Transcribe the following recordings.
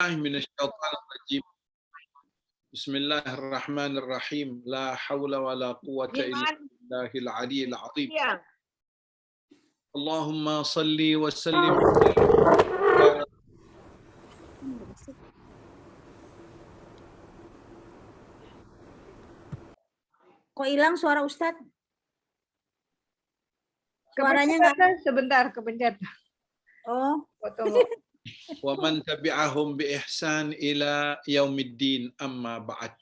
من الشيطان الرجيم. بسم الله الرحمن الرحيم. لا حول ولا قوة إلا بالله العلي العظيم. اللهم صل وسلم. Kok hilang suara Ustadz? Suaranya nggak. Sebentar, kepencet. Oh. Tunggu. ومن تبعهم بإحسان إلى يوم الدين أما بعد.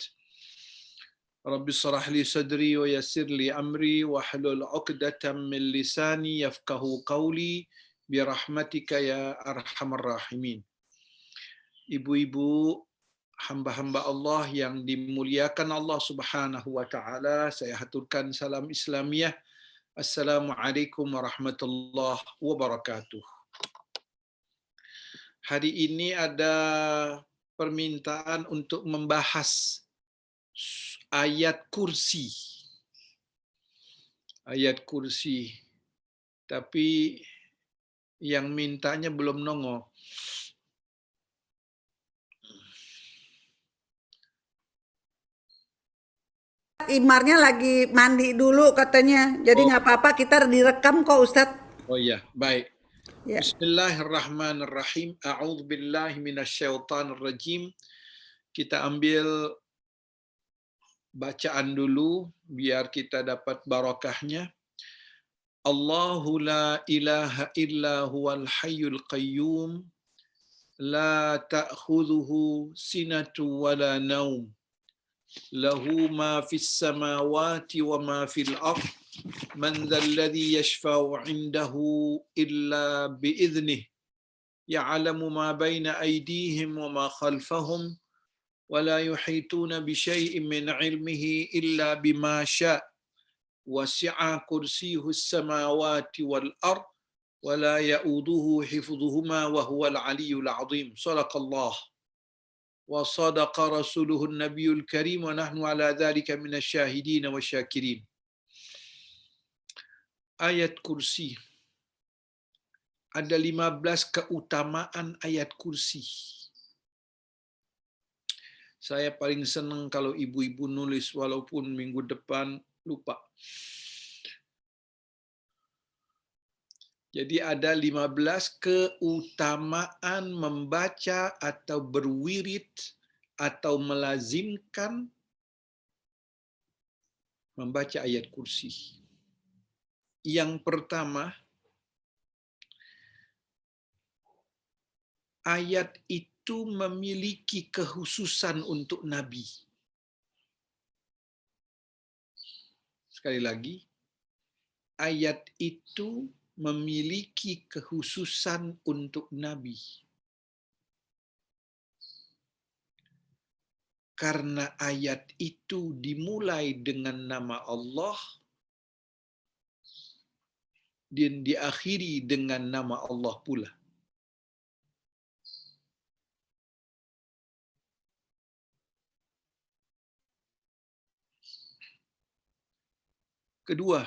رب اشرح لي صدري ويسر لي أمري واحلل عقدة من لساني يفقهوا قولي برحمتك يا أرحم الراحمين. Ibu-ibu, hamba-hamba Allah yang dimuliakan Allah Subhanahu wa taala, saya haturkan salam Islamiyah. Assalamualaikum warahmatullahi wabarakatuh. Hari ini ada permintaan untuk membahas ayat kursi. Ayat kursi. Tapi yang mintanya belum nongol. Imarnya lagi mandi dulu katanya. Jadi nggak apa-apa, kita direkam kok Ustadz. Oh iya, baik. Ya. Bismillahirrahmanirrahim. A'udzubillahi minasyaitonirrajim. Kita ambil bacaan dulu biar kita dapat barakahnya. Allahu la ilaha illa huwal hayyul qayyum la ta'khudhuhu sinatu wala naum. Lahu ma fis samawati wa ma fil ardh. Man dhal ladzi yashfa'u 'indahu illa bi'idhnihi. Ya'lamu ma baina aydihim wa ma khalfahum. ولا يحيطون بشيء من علمه إلا بما شاء وسع كرسيه السماوات والأرض ولا يؤوده حفظهما وهو العلي العظيم. صدق الله وصدق رسوله النبي الكريم ونحن على ذلك من الشاهدين والشاكرين. Ayat kursi. Ada 15 keutamaan ayat kursi. Saya paling senang kalau ibu-ibu nulis walaupun minggu depan lupa. Jadi ada 15 keutamaan membaca atau berwirid atau melazimkan membaca ayat kursi. Yang pertama, ayat itu memiliki kekhususan untuk Nabi. Sekali lagi, ayat itu memiliki kekhususan untuk Nabi. Karena ayat itu dimulai dengan nama Allah dan diakhiri dengan nama Allah pula. Kedua,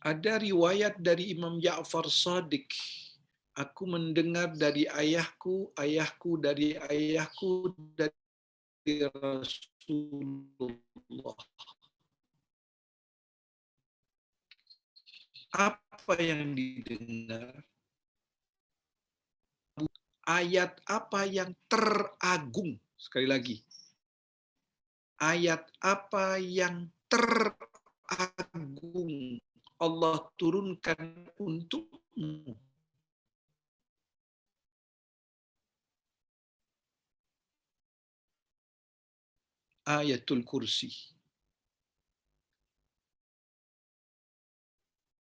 ada riwayat dari Imam Ja'far Shadiq. Aku mendengar dari ayahku, ayahku dari ayahku, dari Rasulullah. Apa yang didengar? Ayat apa yang teragung? Sekali lagi. Ayat apa yang teragung Allah turunkan untukmu? Ayatul Kursi.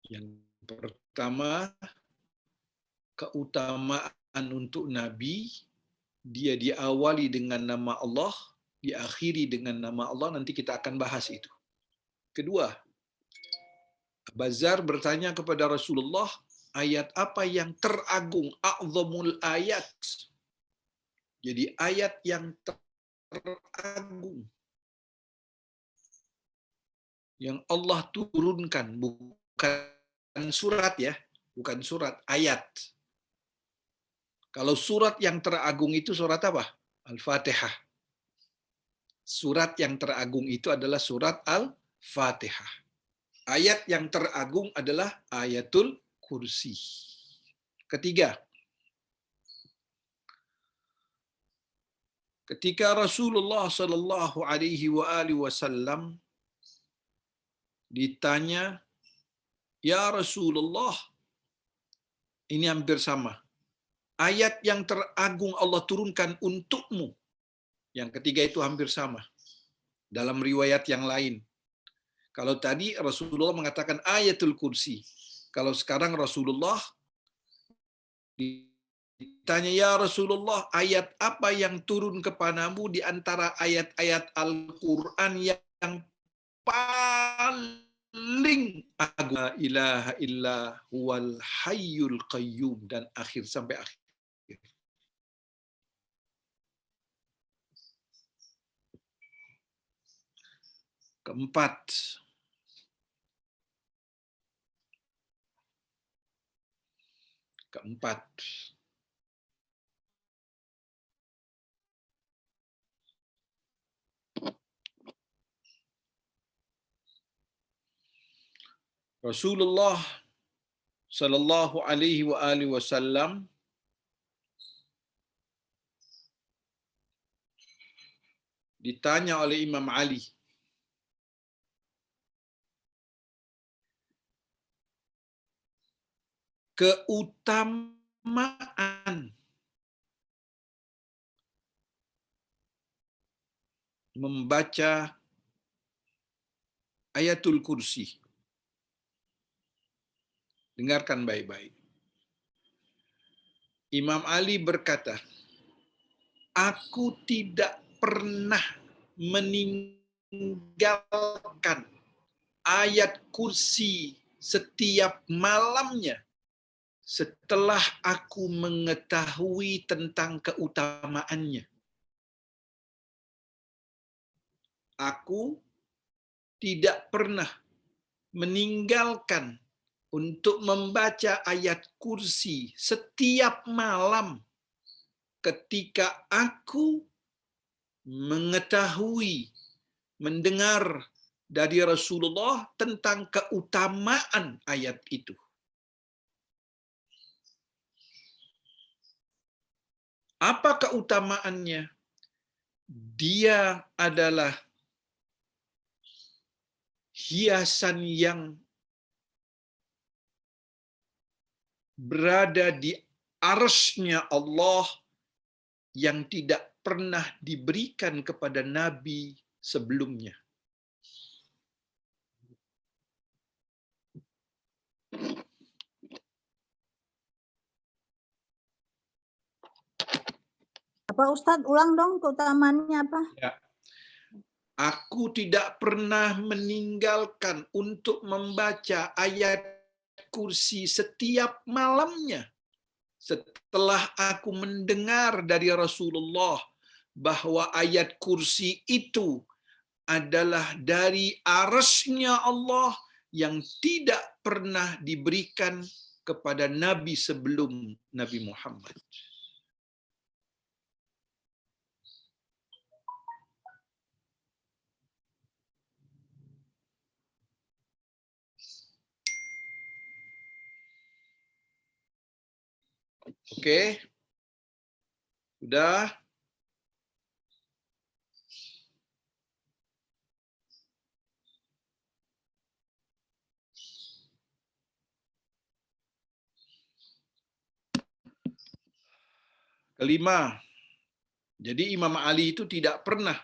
Yang pertama, keutamaan untuk Nabi, dia diawali dengan nama Allah, diakhiri dengan nama Allah, nanti kita akan bahas itu. Kedua, Bazar bertanya kepada Rasulullah, ayat apa yang teragung, a'zamul ayat. Jadi ayat yang teragung yang Allah turunkan, bukan surat ya, bukan surat, ayat. Kalau surat yang teragung itu surat apa? Al-Fatihah. Surat yang teragung itu adalah surat Al-Fatihah. Ayat yang teragung adalah ayatul kursi. Ketiga, ketika Rasulullah Shallallahu Alaihi Wasallam ditanya, ya Rasulullah, ini hampir sama. Ayat yang teragung Allah turunkan untukmu. Yang ketiga itu hampir sama. Dalam riwayat yang lain. Kalau tadi Rasulullah mengatakan ayatul kursi. Kalau sekarang Rasulullah ditanya, ya Rasulullah, ayat apa yang turun kepadamu di antara ayat-ayat Al-Quran yang paling agung? La ilaha illa huwal hayyul qayyum, dan akhir sampai akhir. Keempat, Rasulullah Sallallahu Alaihi Wasallam ditanya oleh Imam Ali, keutamaan membaca ayatul kursi. Dengarkan baik-baik. Imam Ali berkata, aku tidak pernah meninggalkan ayat kursi setiap malamnya setelah aku mengetahui tentang keutamaannya. Aku tidak pernah meninggalkan untuk membaca ayat kursi setiap malam ketika aku mengetahui, mendengar dari Rasulullah tentang keutamaan ayat itu. Apa keutamaannya? Dia adalah hiasan yang berada di arsy-Nya Allah yang tidak pernah diberikan kepada nabi sebelumnya. Apa Ustadz, ulang dong keutamaannya apa? Ya. Aku tidak pernah meninggalkan untuk membaca ayat kursi setiap malamnya setelah aku mendengar dari Rasulullah bahwa ayat kursi itu adalah dari arsy-Nya Allah yang tidak pernah diberikan kepada nabi sebelum Nabi Muhammad. Oke. Sudah? Kelima, jadi Imam Ali itu tidak pernah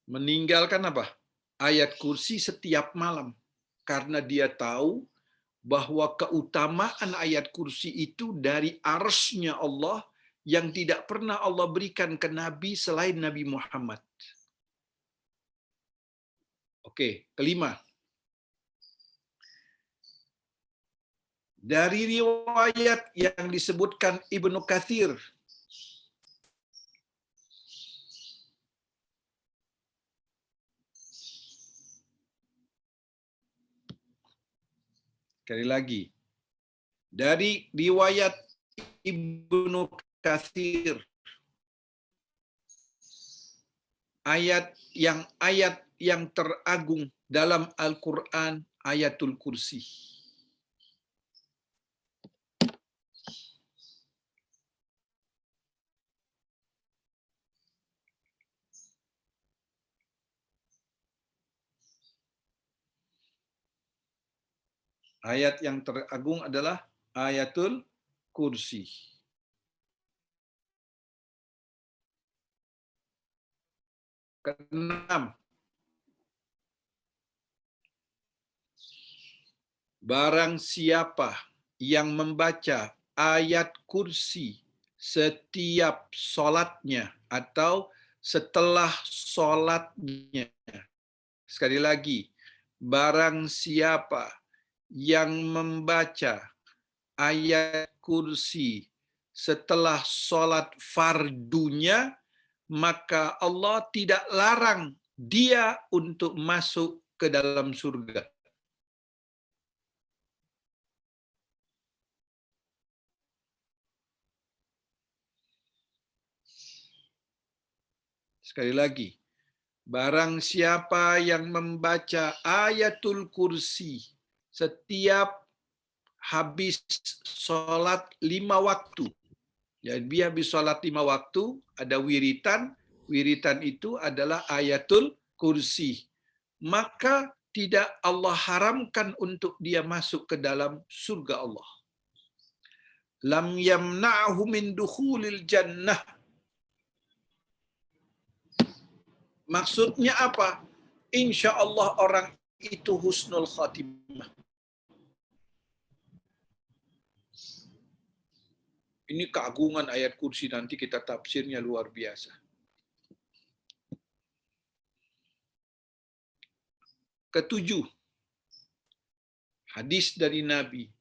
meninggalkan apa? Ayat kursi setiap malam. Karena dia tahu bahwa keutamaan ayat kursi itu dari arsy-Nya Allah yang tidak pernah Allah berikan ke Nabi selain Nabi Muhammad. Oke, kelima. Dari riwayat yang disebutkan Ibnu Katsir, Sekali lagi. Dari riwayat Ibnu Katsir, ayat yang teragung dalam Al-Quran, ayatul kursi. Ayat yang teragung adalah ayatul kursi. Keenam, barang siapa yang membaca ayat kursi setiap solatnya atau setelah solatnya. Sekali lagi, barang siapa yang membaca ayat kursi setelah solat fardunya, maka Allah tidak larang dia untuk masuk ke dalam surga. Sekali lagi, barang siapa yang membaca ayatul kursi setiap habis sholat 5 waktu. Jadi dia habis sholat 5 waktu, ada wiritan. Wiritan itu adalah ayatul kursi. Maka tidak Allah haramkan untuk dia masuk ke dalam surga Allah. Lam yamna'hu min dukhulil jannah. Maksudnya apa? Insya Allah orang itu husnul khatimah. Ini keagungan ayat kursi, nanti kita tafsirnya luar biasa. Ketujuh, hadis dari Nabi,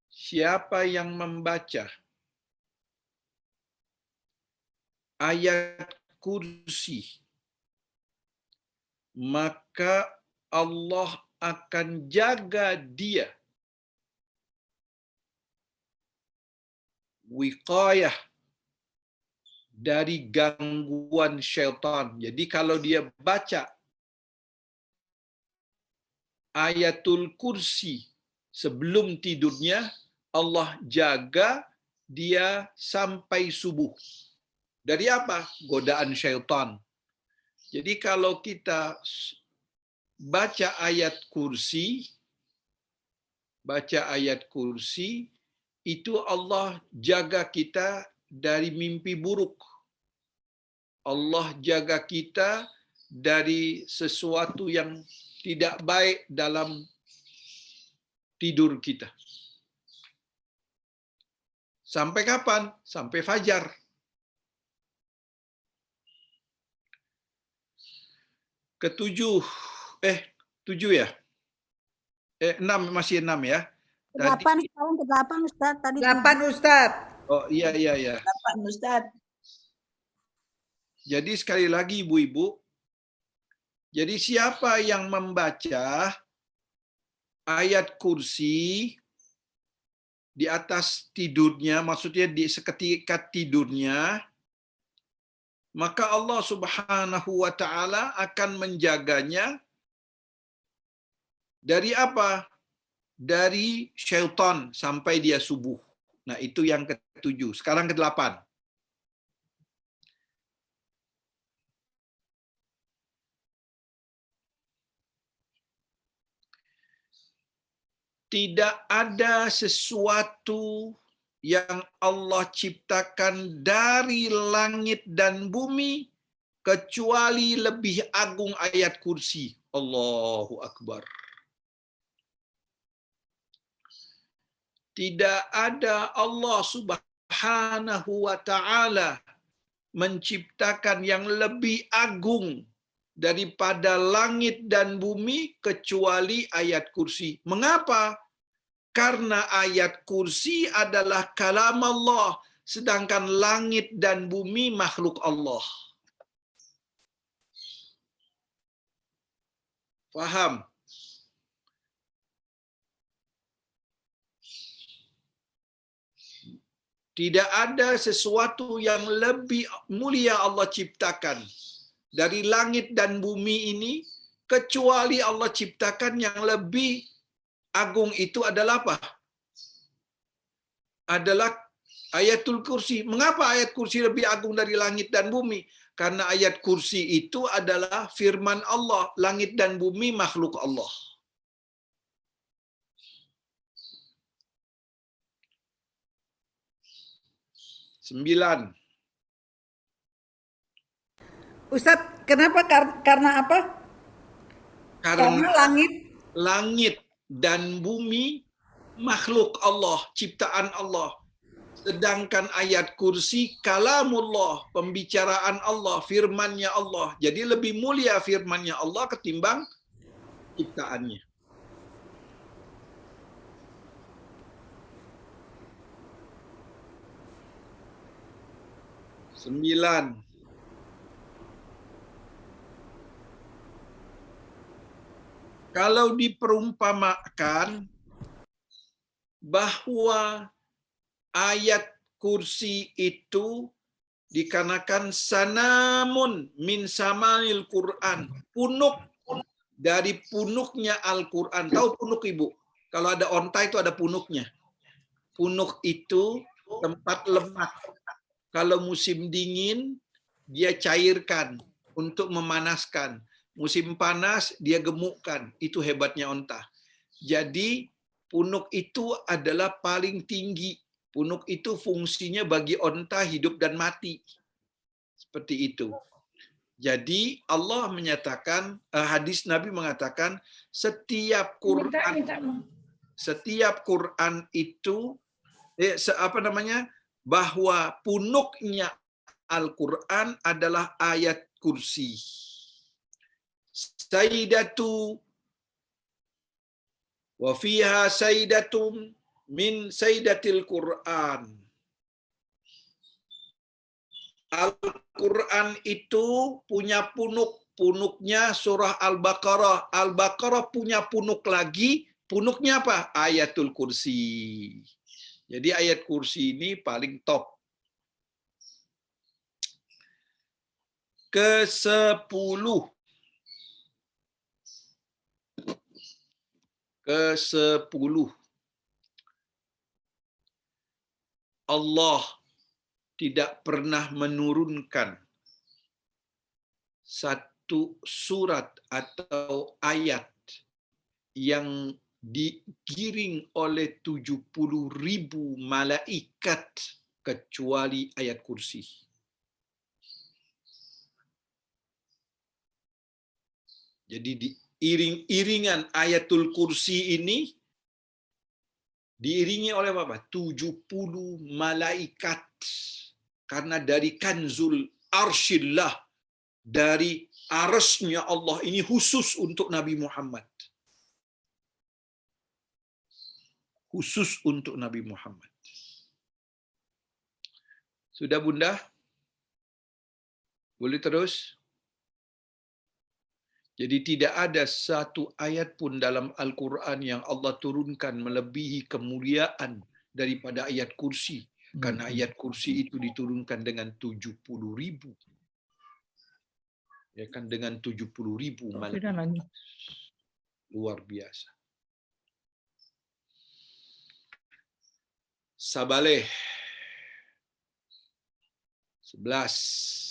siapa yang membaca ayat kursi, maka Allah akan jaga dia wiqayah dari gangguan syaitan. Jadi kalau dia baca ayatul kursi sebelum tidurnya, Allah jaga dia sampai subuh. Dari apa? Godaan syaitan. Jadi kalau kita baca ayat kursi, itu Allah jaga kita dari mimpi buruk. Allah jaga kita dari sesuatu yang tidak baik dalam tidur kita. Sampai kapan? Sampai fajar. Ketujuh, tujuh ya? 6, masih 6 ya? Tadi, 8 sekarang ke 8 Ustaz. Tadi 8 Ustaz. oh iya. 8 Ustaz. Jadi sekali lagi ibu-ibu, jadi siapa yang membaca ayat kursi di atas tidurnya, maksudnya di seketika tidurnya, maka Allah Subhanahu wa taala akan menjaganya dari apa? Dari syaitan sampai dia subuh. Nah, itu yang ketujuh. Sekarang ke-8. Tidak ada sesuatu yang Allah ciptakan dari langit dan bumi kecuali lebih agung ayat kursi. Allahu Akbar. Tidak ada Allah Subhanahu wa taala menciptakan yang lebih agung daripada langit dan bumi kecuali ayat kursi. Mengapa? Karena ayat kursi adalah kalam Allah, sedangkan langit dan bumi makhluk Allah. Faham? Tidak ada sesuatu yang lebih mulia Allah ciptakan dari langit dan bumi ini, kecuali Allah ciptakan yang lebih agung itu adalah apa? Adalah ayatul kursi. Mengapa ayat kursi lebih agung dari langit dan bumi? Karena ayat kursi itu adalah firman Allah. Langit dan bumi makhluk Allah. Sembilan. Ustadz, kenapa? Karena apa? Karena Karena langit. langit dan bumi makhluk Allah, ciptaan Allah. Sedangkan ayat kursi kalamullah, pembicaraan Allah, firmannya Allah. Jadi lebih mulia firmannya Allah ketimbang ciptaannya. Sembilan. Kalau diperumpamakan bahwa ayat kursi itu dikarenakan sanamun min samanil Quran, punuk dari punuknya Al-Quran. Tahu punuk, Ibu? Kalau ada onta itu ada punuknya. Punuk itu tempat lemak. Kalau musim dingin, dia cairkan untuk memanaskan. Musim panas, dia gemukkan. Itu hebatnya onta. Jadi, punuk itu adalah paling tinggi. Punuk itu fungsinya bagi onta hidup dan mati. Seperti itu. Jadi Allah menyatakan, hadis Nabi mengatakan, setiap Quran itu bahwa punuknya Al-Quran adalah ayat kursi. Sayyidatu wa fiha sayyidatun min sayyidatil Quran. Al-Quran itu punya punuknya surah Al-Baqarah. Al-Baqarah punya punuk lagi, punuknya apa? Ayatul Kursi. Jadi ayat kursi ini paling top. Ke-10. Allah tidak pernah menurunkan satu surat atau ayat yang digiring oleh 70.000 malaikat kecuali ayat kursi. Jadi iring-iringan ayatul kursi ini diiringi oleh apa? 70 malaikat. Karena dari kanzul arshillah, dari arsy-Nya Allah, ini khusus untuk Nabi Muhammad. Khusus untuk Nabi Muhammad. Sudah, Bunda? Boleh terus? Jadi tidak ada satu ayat pun dalam Al-Quran yang Allah turunkan melebihi kemuliaan daripada ayat kursi. Karena ayat kursi itu diturunkan dengan 70.000. Ya kan, dengan 70.000 malaikat. Luar biasa. Sabaleh 11.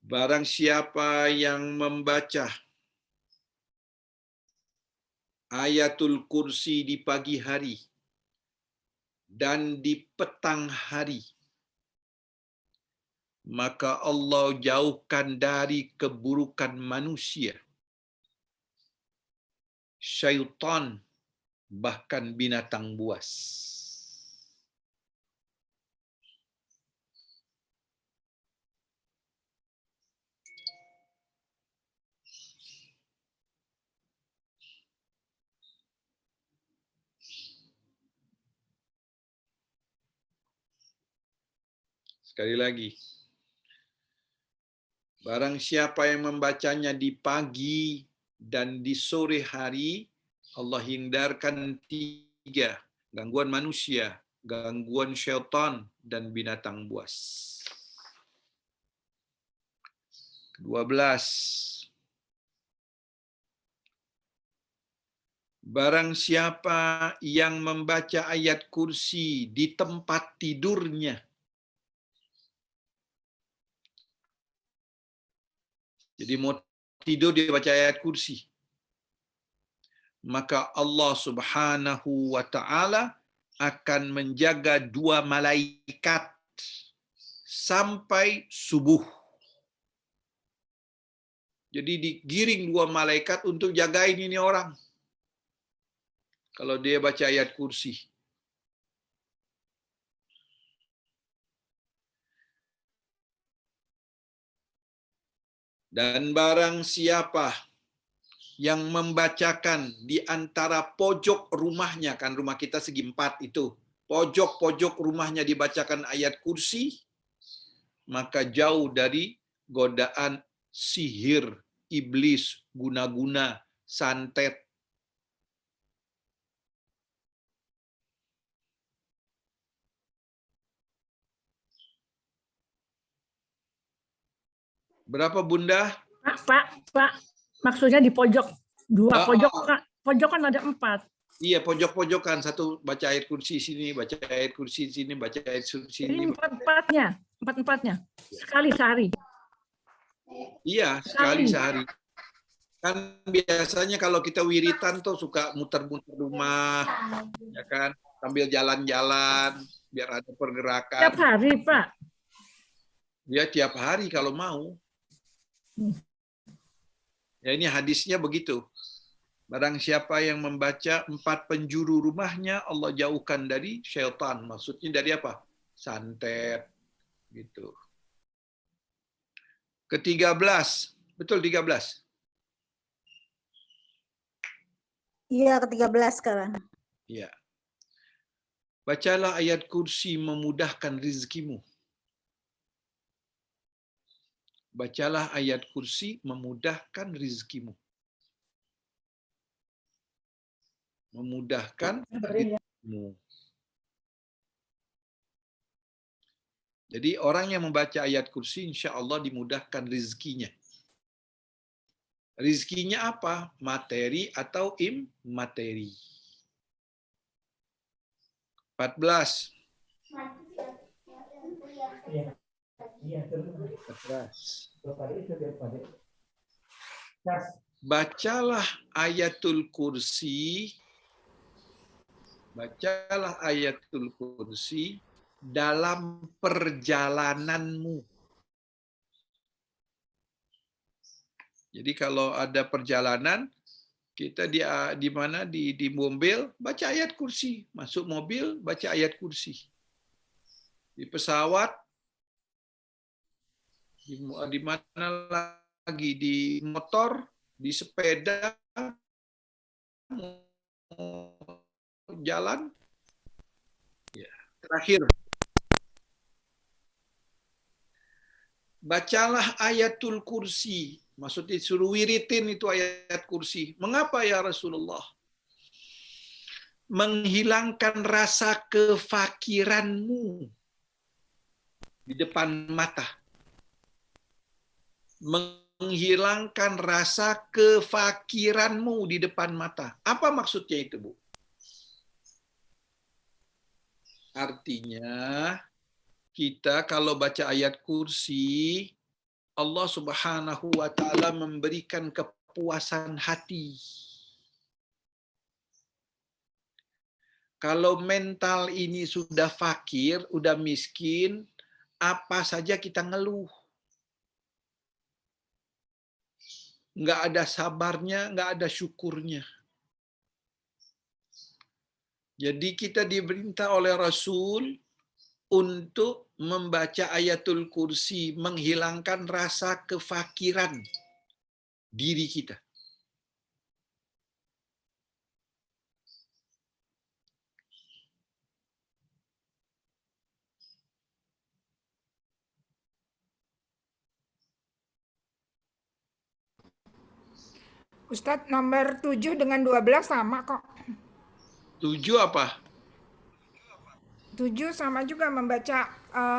Barang siapa yang membaca ayatul kursi di pagi hari dan di petang hari, maka Allah jauhkan dari keburukan manusia, syaitan, bahkan binatang buas. Sekali lagi, barang siapa yang membacanya di pagi dan di sore hari, Allah hindarkan 3, gangguan manusia, gangguan syaitan, dan binatang buas. 12. Barang siapa yang membaca ayat kursi di tempat tidurnya, jadi mau tidur dia baca ayat kursi, maka Allah Subhanahu wa taala akan menjaga 2 malaikat sampai subuh. Jadi digiring 2 malaikat untuk jagain ini orang. Kalau dia baca ayat kursi. Dan barang siapa yang membacakan di antara pojok rumahnya, kan rumah kita segi 4 itu, pojok-pojok rumahnya dibacakan ayat kursi, maka jauh dari godaan sihir, iblis, guna-guna, santet. Berapa Bunda? Pak, maksudnya di pojok. 2 Ah, pojok, Kak. Pojok kan ada 4. Iya, pojok-pojokan. Satu baca ayat kursi sini, baca ayat kursi sini, baca ayat kursi Jadi sini. 4-4-nya. Sekali sehari. Iya, sekali sehari. Kan biasanya kalau kita wiritan tuh suka muter-muter rumah, ya kan, sambil jalan-jalan biar ada pergerakan. Tiap hari, Pak. Ya tiap hari kalau mau. Ya ini hadisnya begitu. Barang siapa yang membaca 4 penjuru rumahnya, Allah jauhkan dari syaitan. Maksudnya dari apa? Santet. Gitu. Ke-13. Betul 13. Iya, ke-13 sekarang. Ya. Bacalah ayat kursi memudahkan rizkimu. Bacalah ayat kursi memudahkan rizkimu. Memudahkan rizkimu. Jadi orang yang membaca ayat kursi insya Allah dimudahkan rizkinya. Rizkinya apa? Materi atau materi. 14. 14. Bacalah ayatul kursi. Bacalah ayatul kursi dalam perjalananmu. Jadi kalau ada perjalanan, kita di mana di mobil baca ayat kursi, masuk mobil baca ayat kursi. Di pesawat di mana lagi di motor, di sepeda jalan. Ya, terakhir. Bacalah ayatul kursi. Maksudnya suruh wiritin itu ayat kursi. Mengapa ya Rasulullah? Menghilangkan rasa kefakiranmu di depan mata. Menghilangkan rasa kefakiranmu di depan mata. Apa maksudnya itu, Bu? Artinya, kita kalau baca ayat kursi, Allah Subhanahu wa taala memberikan kepuasan hati. Kalau mental ini sudah fakir, sudah miskin, apa saja kita ngeluh. Nggak ada sabarnya, nggak ada syukurnya. Jadi kita diperintah oleh Rasul untuk membaca ayatul kursi, menghilangkan rasa kefakiran diri kita. Ustadz, nomor 7 dengan 12 sama kok. 7 apa? 7 sama juga membaca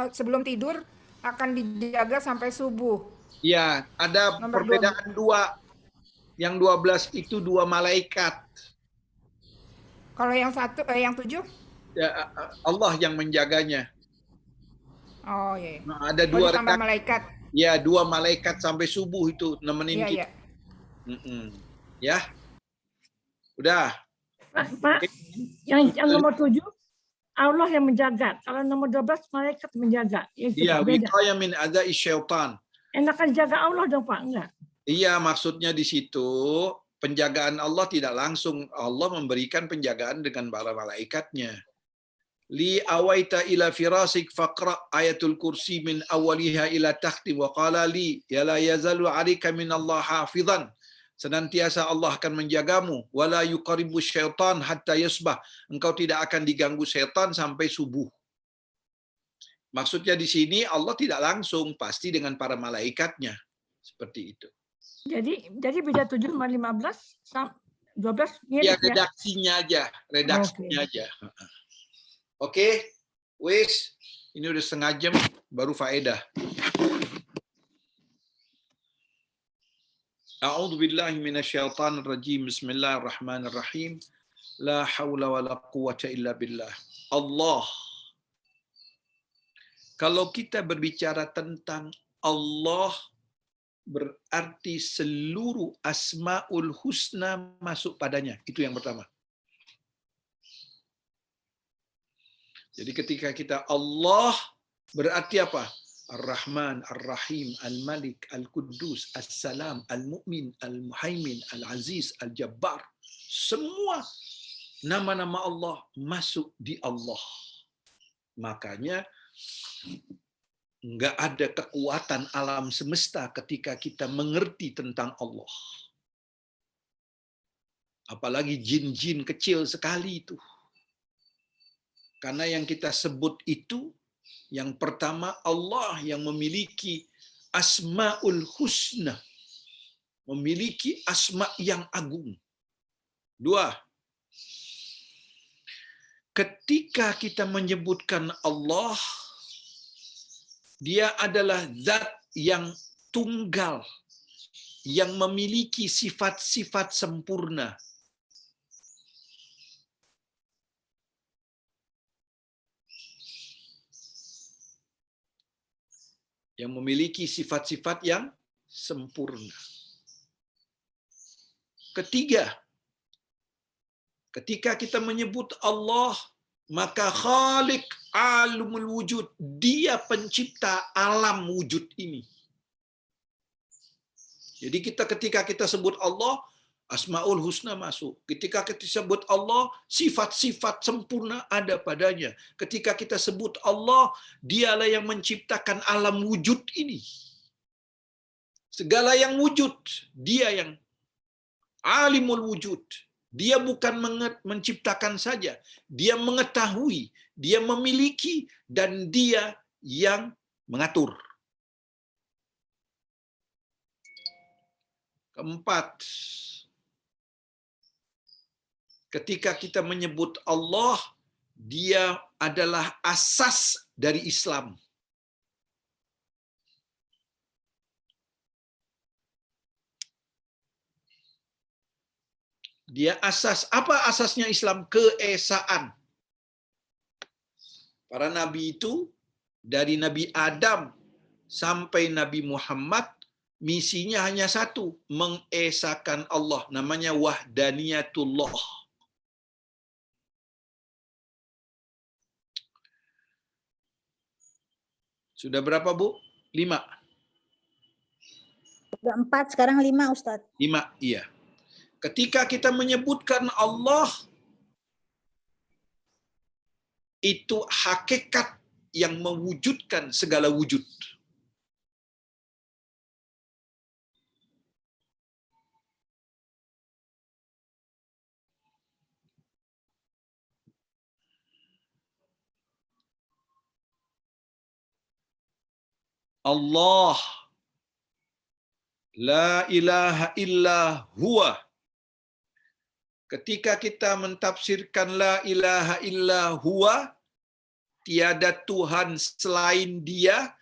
sebelum tidur akan dijaga sampai subuh. Ya, ada Nomor 12. perbedaan dua. Yang 12 itu 2 malaikat. Kalau yang 7? Ya, Allah yang menjaganya. Oh iya. Nah, ada Oh, dua ditambah redaksi. malaikat. Ya, 2 malaikat sampai subuh itu nemenin Iya, kita. iya. Ya, udah. Pak, yang nomor 7, Allah yang menjaga. Kalau nomor 12, malaikat menjaga. Itu Iya, Pak, beda. wiqayah min adzai syaitan. Enakan jaga Allah dong Pak, enggak? Iya, maksudnya di situ penjagaan Allah tidak langsung. Allah memberikan penjagaan dengan para malaikatnya. Li awaita ila firasik faqra ayatul kursi min awaliha ila takhti wa qala li ya la yazalu 'alaika min Allah hafizan. Senantiasa Allah akan menjagamu. Wala yuqaribu syaitan hatta yusbah. Engkau tidak akan diganggu syaitan sampai subuh. Maksudnya di sini Allah tidak langsung, pasti dengan para malaikatnya. Seperti itu. Jadi beda 7 sama 15 sama 12 Ya, mirip ya. redaksinya aja. Oke, wis. Ini udah setengah jam, baru faedah. A'udzu billahi minasyaitonir rajim. Bismillahirrahmanirrahim. La haula wala quwwata illa billah. Allah. Kalau kita berbicara tentang Allah, berarti seluruh asmaul husna masuk padanya. Itu yang pertama. Jadi ketika kita Allah, berarti apa? Ar-Rahman, Ar-Rahim, Al-Malik, Al-Quddus, As-Salam, Al-Mu'min, Al-Muhaimin, Al-Aziz, Al-Jabbar. Semua nama-nama Allah masuk di Allah. Makanya nggak ada kekuatan alam semesta ketika kita mengerti tentang Allah. Apalagi jin-jin kecil sekali itu. Karena yang kita sebut itu, yang pertama Allah yang memiliki asmaul husna. Memiliki asma yang agung. 2. Ketika kita menyebutkan Allah, Dia adalah zat yang tunggal, yang memiliki sifat-sifat sempurna. Yang memiliki sifat-sifat yang sempurna. Ketiga, ketika kita menyebut Allah, maka Khalik Alamul Wujud, Dia pencipta alam wujud ini. Jadi ketika kita sebut Allah, Asmaul Husna masuk. Ketika kita sebut Allah, sifat-sifat sempurna ada padanya. Ketika kita sebut Allah, Dialah yang menciptakan alam wujud ini. Segala yang wujud, Dia yang Alimul Wujud. Dia bukan menciptakan saja, Dia mengetahui, Dia memiliki, dan Dia yang mengatur. Keempat, ketika kita menyebut Allah, Dia adalah asas dari Islam. Dia asas. Apa asasnya Islam? Keesaan. Para nabi itu, dari Nabi Adam sampai Nabi Muhammad, misinya hanya satu, mengesakan Allah. Namanya wahdaniyatullah. Sudah berapa, Bu? 5. Sudah 4, sekarang 5, Ustadz. 5, iya. Ketika kita menyebutkan Allah, itu hakikat yang mewujudkan segala wujud. Allah La ilaha illa huwa. Ketika kita mentafsirkan la ilaha illa huwa, tiada Tuhan selain Dia,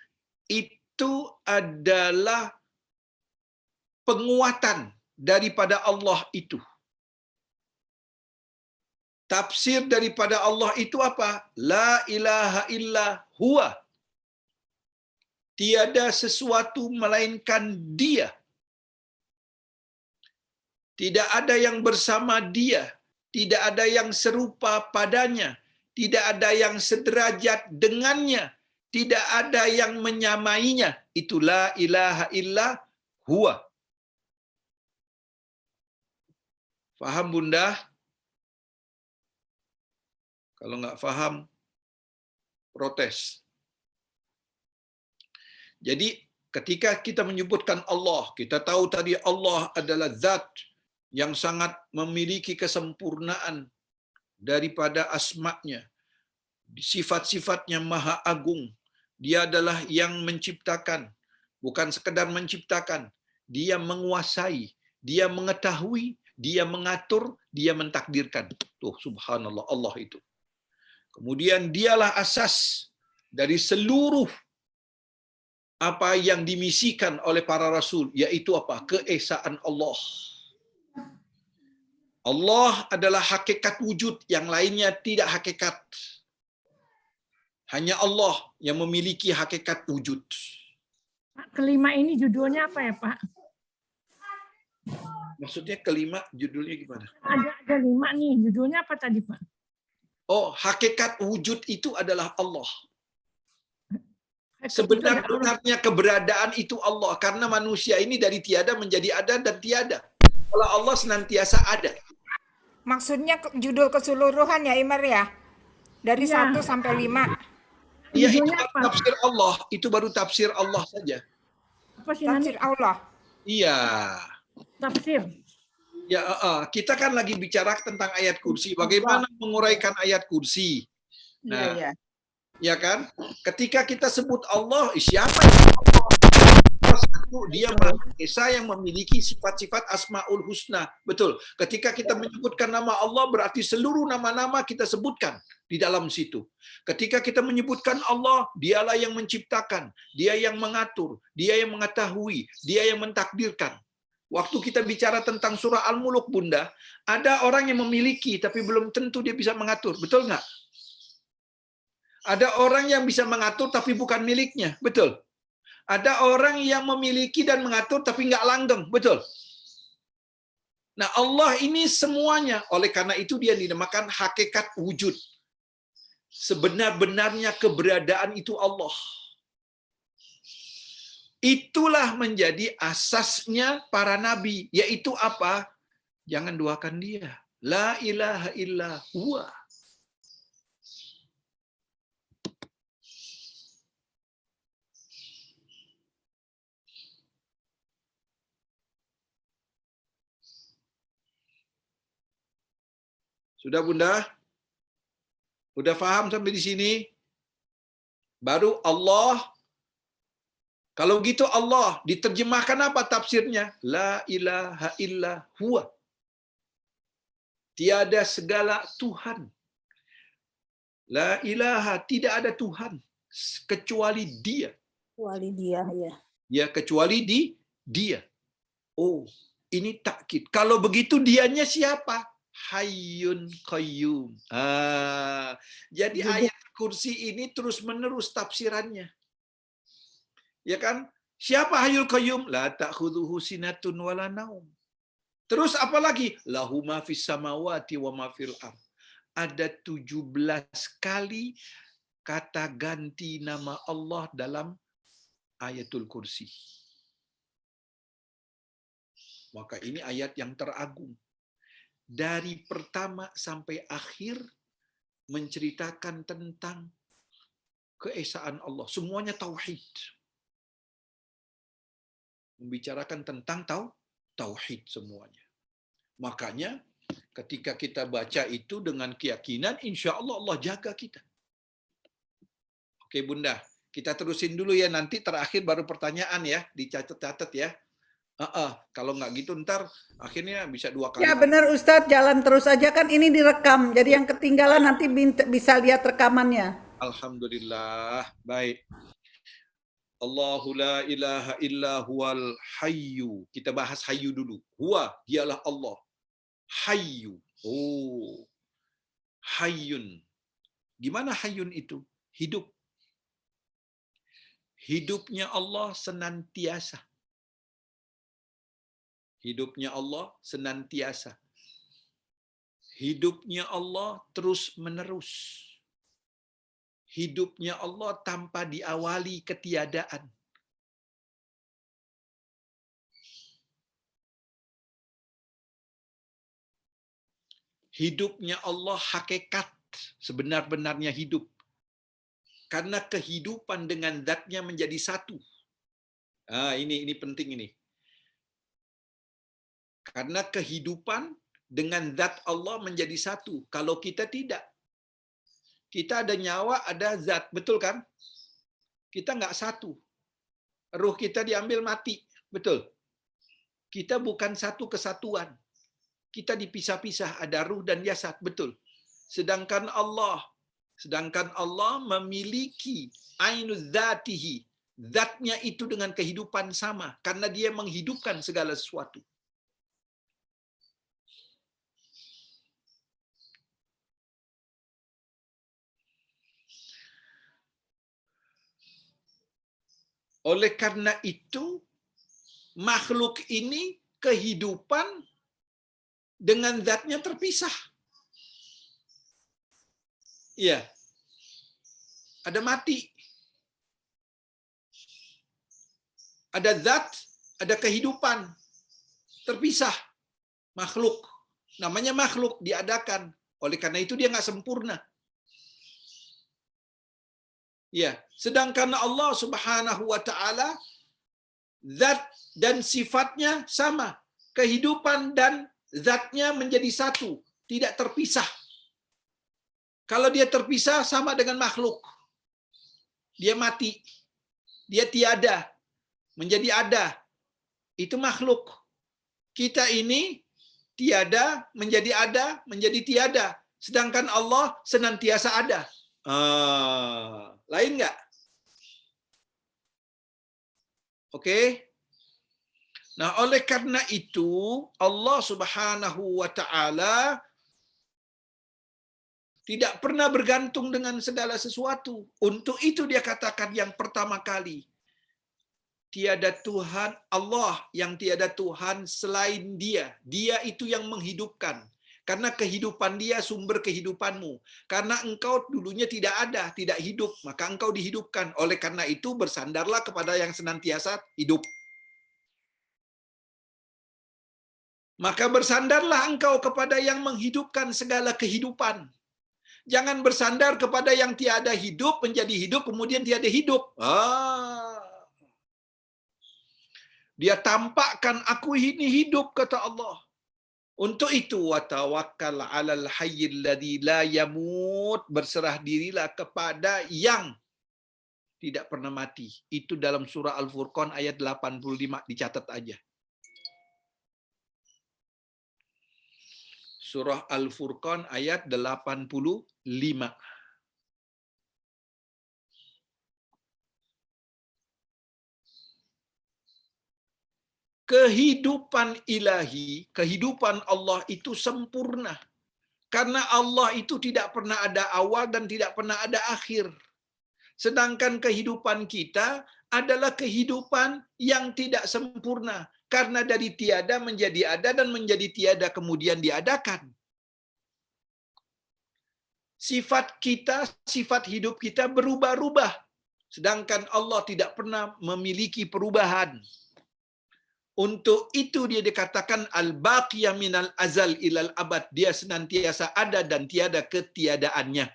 itu adalah penguatan daripada Allah itu. Tafsir daripada Allah itu apa? La ilaha illa huwa. Tiada sesuatu melainkan Dia. Tidak ada yang bersama Dia, tidak ada yang serupa padanya, tidak ada yang sederajat dengannya, tidak ada yang menyamainya. Itu la ilaha illa huwa. Faham Bunda? Kalau nggak faham, protes. Jadi ketika kita menyebutkan Allah, kita tahu tadi Allah adalah zat yang sangat memiliki kesempurnaan daripada asma-Nya. Sifat-sifatnya maha agung. Dia adalah yang menciptakan, bukan sekedar menciptakan. Dia menguasai, dia mengetahui, dia mengatur, dia mentakdirkan. Tuh, subhanallah, Allah itu. Kemudian dialah asas dari seluruh apa yang dimisikan oleh para rasul, yaitu apa? Keesaan Allah. Allah adalah hakikat wujud, yang lainnya tidak hakikat. Hanya Allah yang memiliki hakikat wujud. Pak, kelima ini judulnya apa ya Pak? Maksudnya kelima judulnya gimana? Ada 5 nih, judulnya apa tadi Pak? Oh, hakikat wujud itu adalah Allah. Itu ada Allah. Sebenar-benarnya keberadaan itu Allah. Karena manusia ini dari tiada menjadi ada dan tiada. Kalau Allah senantiasa ada. Maksudnya judul keseluruhan ya Imar ya? Dari Iya. 1 sampai 5. Iya, itu Judulnya baru apa? tafsir Allah. Itu baru tafsir Allah saja. Apa sih nanti? Tafsir Allah. Iya. Tafsir. Ya, kita kan lagi bicara tentang ayat kursi. Bagaimana menguraikan ayat kursi? Nah, ya kan? Ketika kita sebut Allah, siapa yang Allah? Satu, Dia Maha Esa yang memiliki sifat-sifat Asmaul Husna. Betul. Ketika kita menyebutkan nama Allah, berarti seluruh nama-nama kita sebutkan di dalam situ. Ketika kita menyebutkan Allah, Dialah yang menciptakan, Dia yang mengatur, Dia yang mengetahui, Dia yang mentakdirkan. Waktu kita bicara tentang surah Al-Muluk, Bunda, ada orang yang memiliki, tapi belum tentu dia bisa mengatur. Betul nggak? Ada orang yang bisa mengatur, tapi bukan miliknya. Betul? Ada orang yang memiliki dan mengatur, tapi nggak langgeng. Betul? Nah, Allah ini semuanya. Oleh karena itu dia dinamakan hakikat wujud. Sebenar-benarnya keberadaan itu Allah. Itulah menjadi asasnya para nabi, yaitu apa? Jangan duakan Dia. La ilaha illa huwa. Sudah Bunda? Udah paham sampai di sini? Baru Allah. Kalau gitu Allah diterjemahkan apa tafsirnya? La ilaha illa huwa. Tiada segala Tuhan. La ilaha, tidak ada Tuhan kecuali Dia. Kecuali Dia, ya. Ya, kecuali Dia. Oh, ini takkid. Kalau begitu dianya siapa? Hayyun Qayyum. Jadi ayat kursi ini terus-menerus tafsirannya. Ya kan? Siapa Hayyul Qayyum? La ta'khudhuhu sinatun wala naum. Terus apa lagi? Lahu ma fis samawati wa ma fil ardh. Ada 17 kali kata ganti nama Allah dalam ayatul kursi. Maka ini ayat yang teragung. Dari pertama sampai akhir menceritakan tentang keesaan Allah. Semuanya tauhid. Membicarakan tentang tauhid semuanya. Makanya ketika kita baca itu dengan keyakinan, insya Allah Allah jaga kita. Oke Bunda, kita terusin dulu ya, nanti terakhir baru pertanyaan ya, dicatat-catat ya. Kalau nggak gitu ntar akhirnya bisa 2 kali. Ya benar Ustadz, jalan terus aja kan ini direkam. Jadi yang ketinggalan nanti bisa lihat rekamannya. Alhamdulillah. Baik. Allahu la ilaha illa huwal hayyu. Kita bahas hayyu dulu. Huwa, dialah Allah. Hayyu. Oh. Hayyun. Gimana hayyun itu? Hidup. Hidupnya Allah senantiasa. Hidupnya Allah senantiasa. Hidupnya Allah terus menerus. Hidupnya Allah tanpa diawali ketiadaan. Hidupnya Allah hakikat, sebenar-benarnya hidup. Karena kehidupan dengan zatnya menjadi satu. Ini penting ini. Karena kehidupan dengan zat Allah menjadi satu. Kalau kita tidak. Kita ada nyawa, ada zat. Betul kan? Kita nggak satu. Ruh kita diambil mati. Betul. Kita bukan satu kesatuan. Kita dipisah-pisah. Ada ruh dan jasad. Betul. Sedangkan Allah memiliki ainuz zatihi. Zatnya itu dengan kehidupan sama. Karena dia menghidupkan segala sesuatu. Oleh karena itu, makhluk ini kehidupan dengan zatnya terpisah. Iya. Ada mati. Ada zat, ada kehidupan. Terpisah. Makhluk. Namanya makhluk, diadakan. Oleh karena itu dia nggak sempurna. Ya, sedangkan Allah Subhanahu wa taala zat dan sifatnya sama. Kehidupan dan zatnya menjadi satu, tidak terpisah. Kalau dia terpisah sama dengan makhluk. Dia mati. Dia tiada, menjadi ada. Itu makhluk. Kita ini tiada, menjadi ada, menjadi tiada. Sedangkan Allah senantiasa ada. Lain nggak? Oke. Nah, oleh karena itu Allah Subhanahu wa taala tidak pernah bergantung dengan segala sesuatu. Untuk itu dia katakan yang pertama kali, tiada Tuhan, Allah yang tiada Tuhan selain Dia. Dia itu yang menghidupkan. Karena kehidupan dia sumber kehidupanmu. Karena engkau dulunya tidak ada, tidak hidup, maka engkau dihidupkan. Oleh karena itu bersandarlah kepada yang senantiasa hidup. Maka bersandarlah engkau kepada yang menghidupkan segala kehidupan. Jangan bersandar kepada yang tiada hidup, menjadi hidup, kemudian tiada hidup. Dia tampakkan aku ini hidup, kata Allah. Untuk itu watawakkal 'alal hayyil ladzi la yamut, berserah dirilah kepada yang tidak pernah mati. Itu dalam surah Al-Furqan ayat 85, dicatat aja. Surah Al-Furqan ayat 85. Kehidupan ilahi, kehidupan Allah itu sempurna. Karena Allah itu tidak pernah ada awal dan tidak pernah ada akhir. Sedangkan kehidupan kita adalah kehidupan yang tidak sempurna. Karena dari tiada menjadi ada dan menjadi tiada kemudian diadakan. Sifat kita, sifat hidup kita berubah-ubah. Sedangkan Allah tidak pernah memiliki perubahan. Untuk itu dia dikatakan al-baqiyah minal azal ilal abad. Dia senantiasa ada dan tiada ketiadaannya.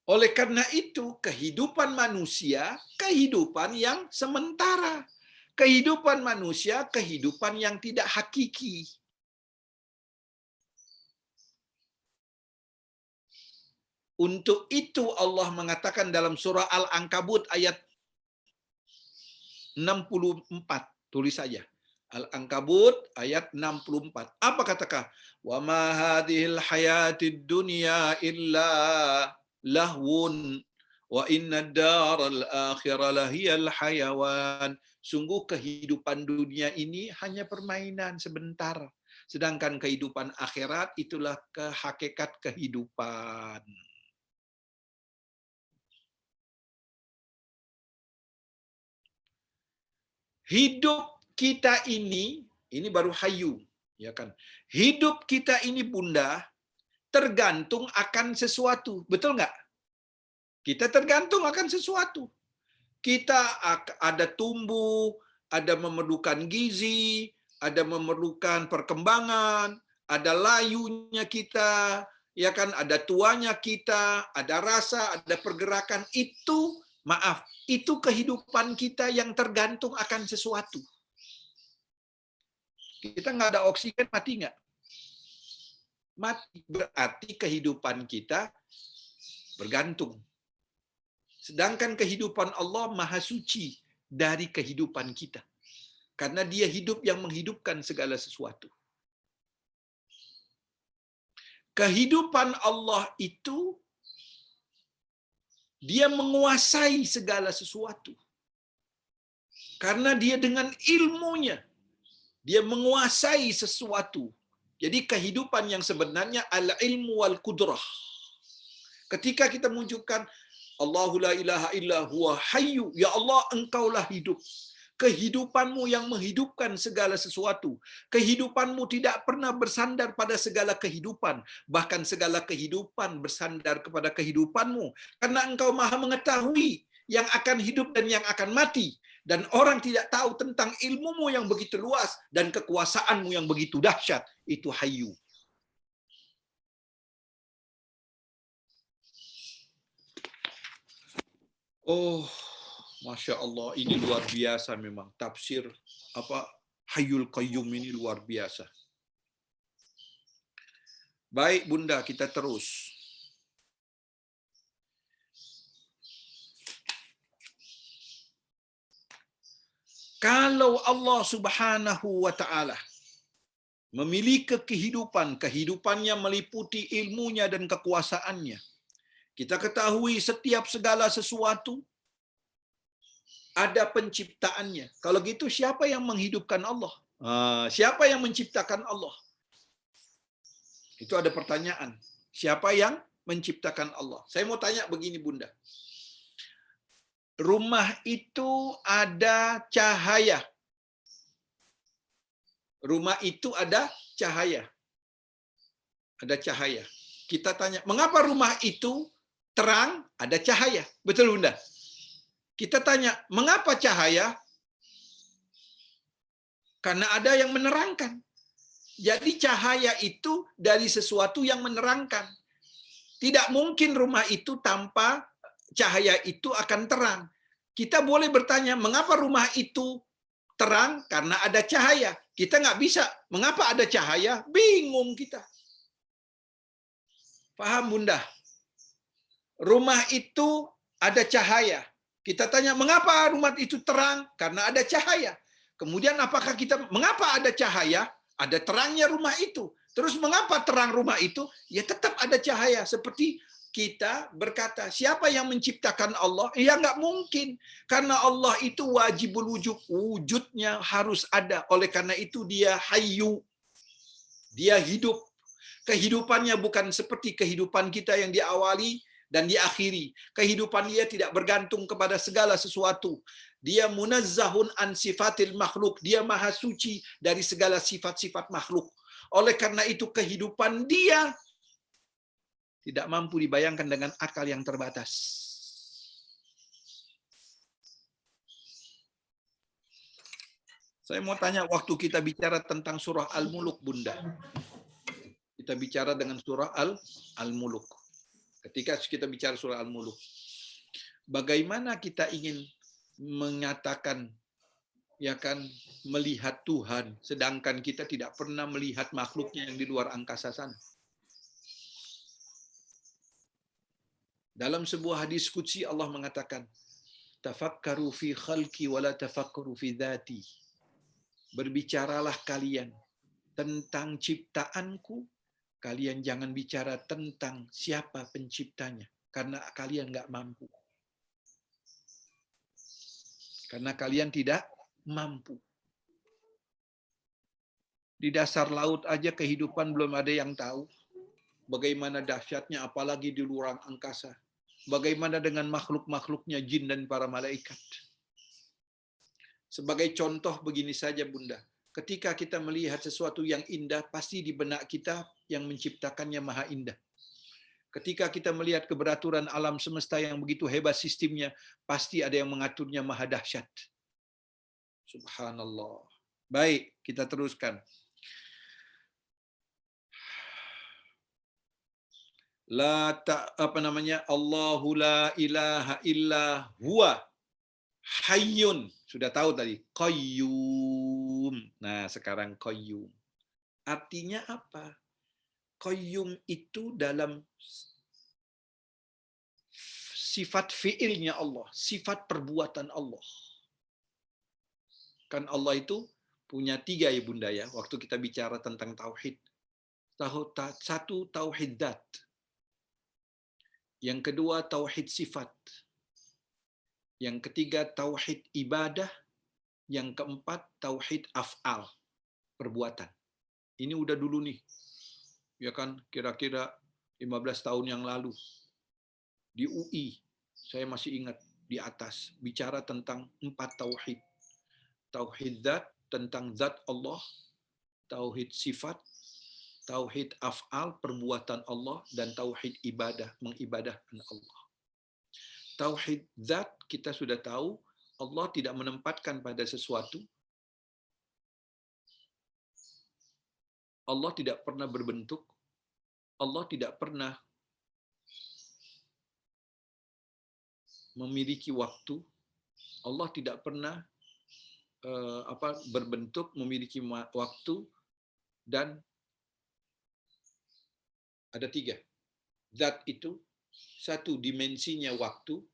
Oleh karena itu, kehidupan manusia, kehidupan yang sementara. Kehidupan manusia, kehidupan yang tidak hakiki. Untuk itu Allah mengatakan dalam surah Al-Ankabut ayat 64. Tulis saja. Al-Ankabut ayat 64. Apa katakah? Wa ma hadhil hayatid dunya illa lahwun wa inna daral akhirah lahiyal hayawan. Sungguh kehidupan dunia ini hanya permainan sebentar. Sedangkan kehidupan akhirat itulah hakikat kehidupan. Hidup kita ini baru hayu, ya kan? Hidup kita ini Bunda tergantung akan sesuatu, betul nggak? Kita tergantung akan sesuatu. Kita ada tumbuh, ada memerlukan gizi, ada memerlukan perkembangan, ada layunya kita, ya kan? Ada tuanya kita, ada rasa, ada pergerakan. Itu kehidupan kita yang tergantung akan sesuatu. Kita nggak ada oksigen, mati nggak? Mati. Berarti kehidupan kita bergantung. Sedangkan kehidupan Allah maha suci dari kehidupan kita. Karena dia hidup yang menghidupkan segala sesuatu. Kehidupan Allah itu dia menguasai segala sesuatu. Karena dia dengan ilmunya, dia menguasai sesuatu. Jadi kehidupan yang sebenarnya al-ilmu wal-qudrah. Ketika kita menunjukkan Allahu la ilaha illa huwa hayyu, ya Allah engkaulah hidup. Kehidupanmu yang menghidupkan segala sesuatu. Kehidupanmu tidak pernah bersandar pada segala kehidupan. Bahkan segala kehidupan bersandar kepada kehidupanmu. Karena engkau maha mengetahui yang akan hidup dan yang akan mati. Dan orang tidak tahu tentang ilmumu yang begitu luas dan kekuasaanmu yang begitu dahsyat. Itu hayyu. Oh, Masya Allah, ini luar biasa memang. Tafsir Hayyul Qayyum ini luar biasa. Baik Bunda, kita terus. Kalau Allah Subhanahu wa Ta'ala memiliki kehidupannya meliputi ilmunya dan kekuasaannya. Kita ketahui setiap segala sesuatu ada penciptaannya. Kalau gitu siapa yang menghidupkan Allah? Siapa yang menciptakan Allah? Itu ada pertanyaan. Siapa yang menciptakan Allah? Saya mau tanya begini Bunda. Rumah itu ada cahaya. Rumah itu ada cahaya. Ada cahaya. Kita tanya, mengapa rumah itu terang, ada cahaya? Betul Bunda? Kita tanya, mengapa cahaya? Karena ada yang menerangkan. Jadi cahaya itu dari sesuatu yang menerangkan. Tidak mungkin rumah itu tanpa cahaya itu akan terang. Kita boleh bertanya, mengapa rumah itu terang? Karena ada cahaya. Kita nggak bisa, mengapa ada cahaya? Bingung kita. Paham Bunda? Rumah itu ada cahaya. Kita tanya, mengapa rumah itu terang? Karena ada cahaya. Kemudian mengapa ada cahaya? Ada terangnya rumah itu. Terus mengapa terang rumah itu? Ya tetap ada cahaya. Seperti kita berkata, siapa yang menciptakan Allah? Ya nggak mungkin. Karena Allah itu wajibul wujud. Wujudnya harus ada. Oleh karena itu dia hayyu. Dia hidup. Kehidupannya bukan seperti kehidupan kita yang diawali dan diakhiri. Kehidupan dia tidak bergantung kepada segala sesuatu. Dia munazzahun an sifatil makhluk. Dia maha suci dari segala sifat-sifat makhluk. Oleh karena itu kehidupan dia tidak mampu dibayangkan dengan akal yang terbatas. Saya mau tanya, waktu kita bicara tentang surah Al-Muluk, Bunda. Kita bicara dengan surah Al-Muluk. Ketika kita bicara surah Al-Muluk, bagaimana kita ingin menyatakan, ya kan, melihat Tuhan, sedangkan kita tidak pernah melihat makhluknya yang di luar angkasa sana. Dalam sebuah hadis qudsi Allah mengatakan, Tafakkaru fi khalqi wa la tafakkaru fi dhati. Berbicaralah kalian tentang ciptaanku, kalian jangan bicara tentang siapa penciptanya, karena kalian nggak mampu. Karena kalian tidak mampu. Di dasar laut aja kehidupan belum ada yang tahu. Bagaimana dahsyatnya apalagi di luar angkasa. Bagaimana dengan makhluk-makhluknya jin dan para malaikat. Sebagai contoh begini saja Bunda. Ketika kita melihat sesuatu yang indah, pasti di benak kita yang menciptakannya maha indah. Ketika kita melihat keberaturan alam semesta yang begitu hebat sistemnya, pasti ada yang mengaturnya maha dahsyat. Subhanallah. Baik, kita teruskan. Allahu la ilaha illa huwa hayyun. Sudah tahu tadi, qayyum. Nah, sekarang qayyum. Artinya apa? Qayyum itu dalam sifat fi'ilnya Allah, sifat perbuatan Allah. Kan Allah itu punya 3 ya Bunda ya, waktu kita bicara tentang tauhid. Satu, tauhid dzat. Yang kedua, tauhid sifat. Yang ketiga, tauhid ibadah. Yang keempat, tauhid af'al, perbuatan. Ini udah dulu nih. Ya kan, kira-kira 15 tahun yang lalu. Di UI, saya masih ingat, di atas, bicara tentang 4 tauhid. Tauhid dzat, tentang zat Allah. Tauhid sifat, tauhid af'al, perbuatan Allah, dan tauhid ibadah, mengibadahkan Allah. Tauhid zat kita sudah tahu, Allah tidak menempatkan pada sesuatu. Allah tidak pernah berbentuk. Allah tidak pernah memiliki waktu. Allah tidak pernah berbentuk, memiliki waktu, dan ada 3. Zat itu, 1 dimensinya waktu,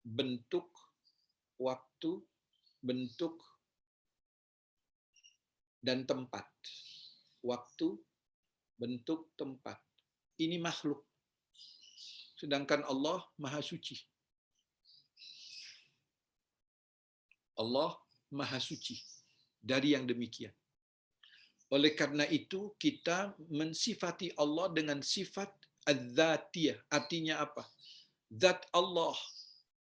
bentuk, dan tempat. Waktu, bentuk, tempat. Ini makhluk. Sedangkan Allah Maha Suci. Allah Maha Suci dari yang demikian. Oleh karena itu, kita mensifati Allah dengan sifat az-zatiyah. Artinya apa? Zat Allah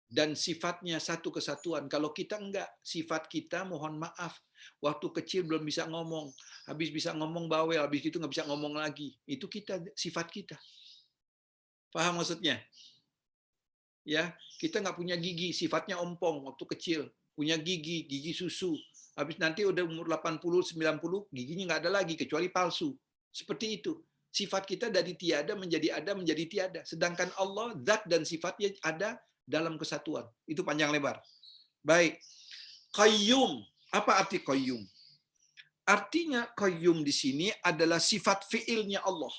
dan sifatnya satu kesatuan. Kalau kita enggak, sifat kita mohon maaf, waktu kecil belum bisa ngomong, habis bisa ngomong bawel, habis itu nggak bisa ngomong lagi. Itu kita, sifat kita. Paham maksudnya? Ya, kita nggak punya gigi, sifatnya ompong waktu kecil. Punya gigi susu. Habis nanti udah umur 80, 90, giginya nggak ada lagi, kecuali palsu. Seperti itu. Sifat kita dari tiada menjadi ada, menjadi tiada. Sedangkan Allah, zat dan sifatnya ada dalam kesatuan. Itu panjang lebar. Baik. Qayyum. Apa arti qayyum? Artinya qayyum di sini adalah sifat fi'ilnya Allah.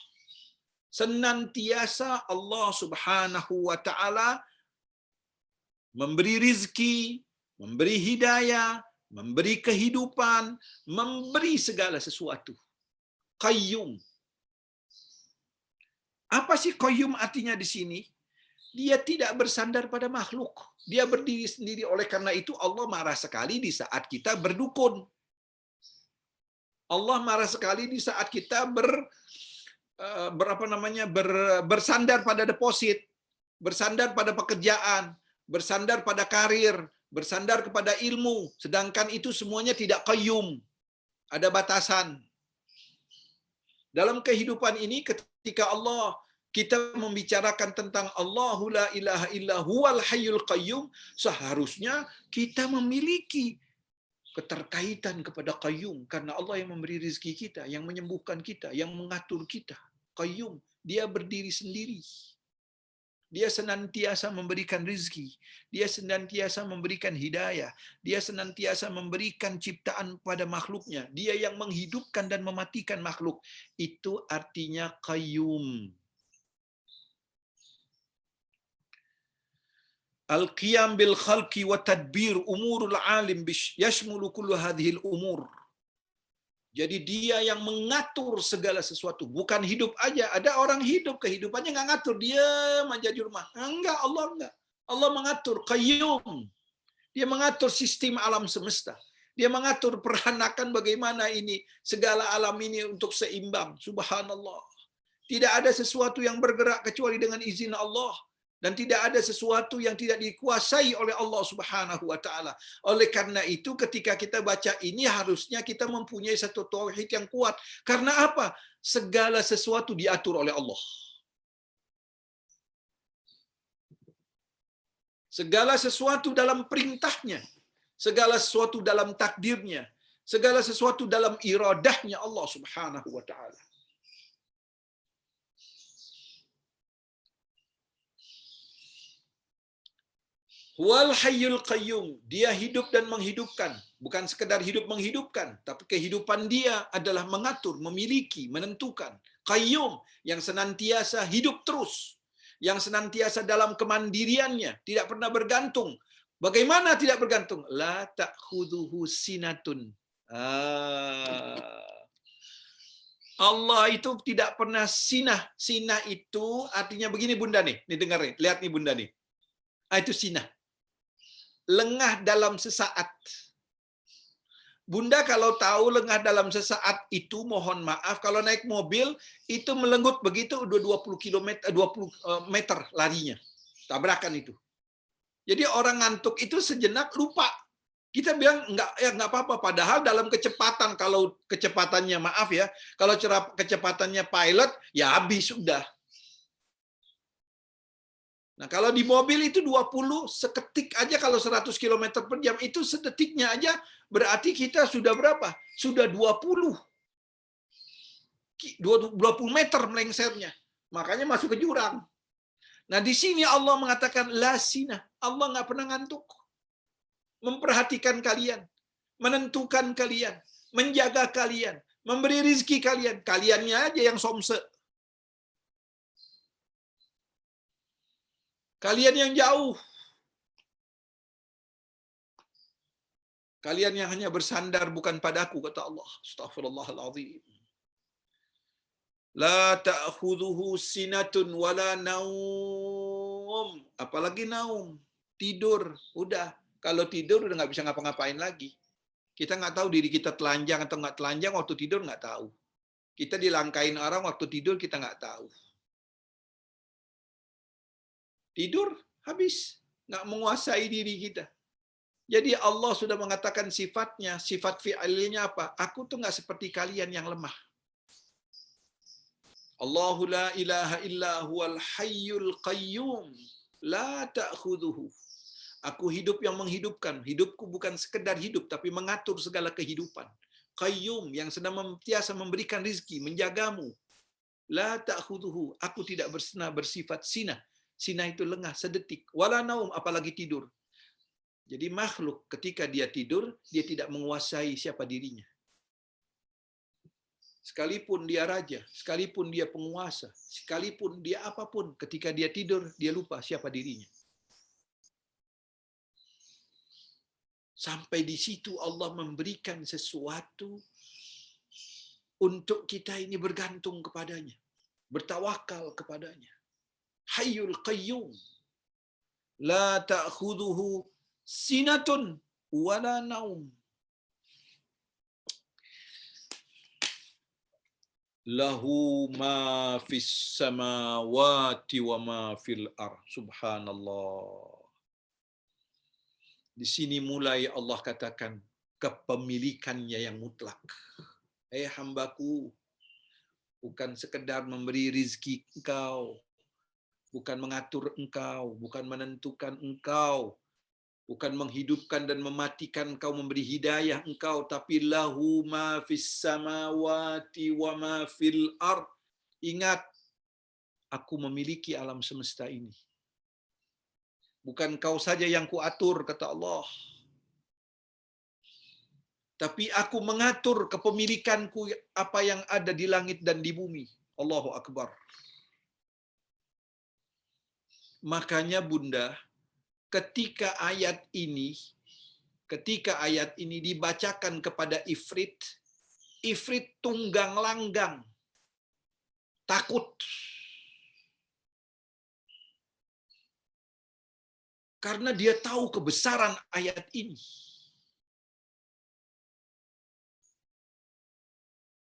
Senantiasa Allah Subhanahu wa ta'ala memberi rizki, memberi hidayah, memberi kehidupan, memberi segala sesuatu. Qayyum. Apa sih qayyum artinya di sini? Dia tidak bersandar pada makhluk. Dia berdiri sendiri. Oleh karena itu Allah marah sekali di saat kita berdukun. Allah marah sekali di saat kita bersandar pada deposit, bersandar pada pekerjaan, bersandar pada karir, bersandar kepada ilmu, sedangkan itu semuanya tidak qayyum. Ada batasan. Dalam kehidupan ini ketika kita membicarakan tentang Allahu la ilaha illa huwal hayyul qayyum, seharusnya kita memiliki keterkaitan kepada qayyum, karena Allah yang memberi rezeki kita, yang menyembuhkan kita, yang mengatur kita. Qayyum, dia berdiri sendiri. Dia senantiasa memberikan rezeki, dia senantiasa memberikan hidayah, dia senantiasa memberikan ciptaan pada makhluknya, dia yang menghidupkan dan mematikan makhluk. Itu artinya qayyum. Al-qiyam bil khalqi wa tadbir umurul alim yashmulu kullu hadhil umur. Jadi dia yang mengatur segala sesuatu, bukan hidup aja. Ada orang hidup kehidupannya nggak ngatur, diam aja di rumah. Enggak, Allah enggak. Allah mengatur, qayyum. Dia mengatur sistem alam semesta. Dia mengatur peranakan bagaimana ini segala alam ini untuk seimbang. Subhanallah. Tidak ada sesuatu yang bergerak kecuali dengan izin Allah. Dan tidak ada sesuatu yang tidak dikuasai oleh Allah Subhanahu wa taala. Oleh karena itu ketika kita baca ini harusnya kita mempunyai satu tauhid yang kuat. Karena apa? Segala sesuatu diatur oleh Allah. Segala sesuatu dalam perintahnya, segala sesuatu dalam takdirnya, segala sesuatu dalam iradahnya Allah Subhanahu wa taala. Wal hayyul qayyum, dia hidup dan menghidupkan, bukan sekedar hidup menghidupkan, tapi kehidupan dia adalah mengatur, memiliki, menentukan. Qayyum yang senantiasa hidup terus, yang senantiasa dalam kemandiriannya, tidak pernah bergantung. Bagaimana tidak bergantung? La ta'khudhuhu sinatun. Allah itu tidak pernah sinah. Sinah itu artinya begini Bunda nih, dengar nih, lihat nih Bunda nih. Itu sinah. Lengah dalam sesaat. Bunda kalau tahu lengah dalam sesaat itu, mohon maaf, kalau naik mobil itu melenggut begitu udah 20 km 20 meter larinya. Tabrakan itu. Jadi orang ngantuk itu sejenak lupa. Kita bilang enggak apa-apa, padahal dalam kecepatan, kalau kecepatannya maaf ya, kalau kecepatannya pilot ya habis sudah. Nah, kalau di mobil itu 20, seketik aja kalau 100 km per jam, itu sedetiknya aja berarti kita sudah berapa? Sudah 20 meter melengsernya. Makanya masuk ke jurang. Nah, di sini Allah mengatakan la sinah. Allah nggak pernah ngantuk. Memperhatikan kalian, menentukan kalian, menjaga kalian, memberi rizki kalian. Kaliannya aja yang somse. Kalian yang jauh. Kalian yang hanya bersandar bukan padaku, kata Allah. Astaghfirullahaladzim. La ta'khudhuhu sinatun wala naum. Apalagi naum. Tidur. Udah. Kalau tidur udah nggak bisa ngapa-ngapain lagi. Kita nggak tahu diri kita telanjang atau nggak telanjang waktu tidur, nggak tahu. Kita dilangkain orang waktu tidur, kita nggak tahu. Tidur, habis. Nggak menguasai diri kita. Jadi Allah sudah mengatakan sifatnya, sifat fi'ilnya apa? Aku tuh nggak seperti kalian yang lemah. Allahu la ilaha illa huwal hayyul qayyum. La ta'khudhuhu. Aku hidup yang menghidupkan. Hidupku bukan sekedar hidup, tapi mengatur segala kehidupan. Qayyum, yang sedang senantiasa memberikan rizki, menjagamu. La ta'khudhuhu. Aku tidak bersifat sinah. Sinah itu lengah, sedetik. Wala naum, apalagi tidur. Jadi makhluk ketika dia tidur, dia tidak menguasai siapa dirinya. Sekalipun dia raja, sekalipun dia penguasa, sekalipun dia apapun, ketika dia tidur, dia lupa siapa dirinya. Sampai di situ Allah memberikan sesuatu untuk kita ini bergantung kepadanya, bertawakal kepadanya. Hayyul qayyum. La ta'khudhuhu sinatun wala naum. Lahu ma fis samawati wa ma fil ardh. Subhanallah. Di sini mulai Allah katakan kepemilikannya yang mutlak. Hambaku, bukan sekedar memberi rizki engkau, bukan mengatur engkau, bukan menentukan engkau, bukan menghidupkan dan mematikan engkau, memberi hidayah engkau, tapi lahu ma fis samawati wa ma fil ardh. Ingat, aku memiliki alam semesta ini. Bukan kau saja yang kuatur, kata Allah. Tapi aku mengatur kepemilikanku apa yang ada di langit dan di bumi. Allahu Akbar. Makanya Bunda, ketika ayat ini dibacakan kepada Ifrit, Ifrit tunggang langgang, takut. Karena dia tahu kebesaran ayat ini.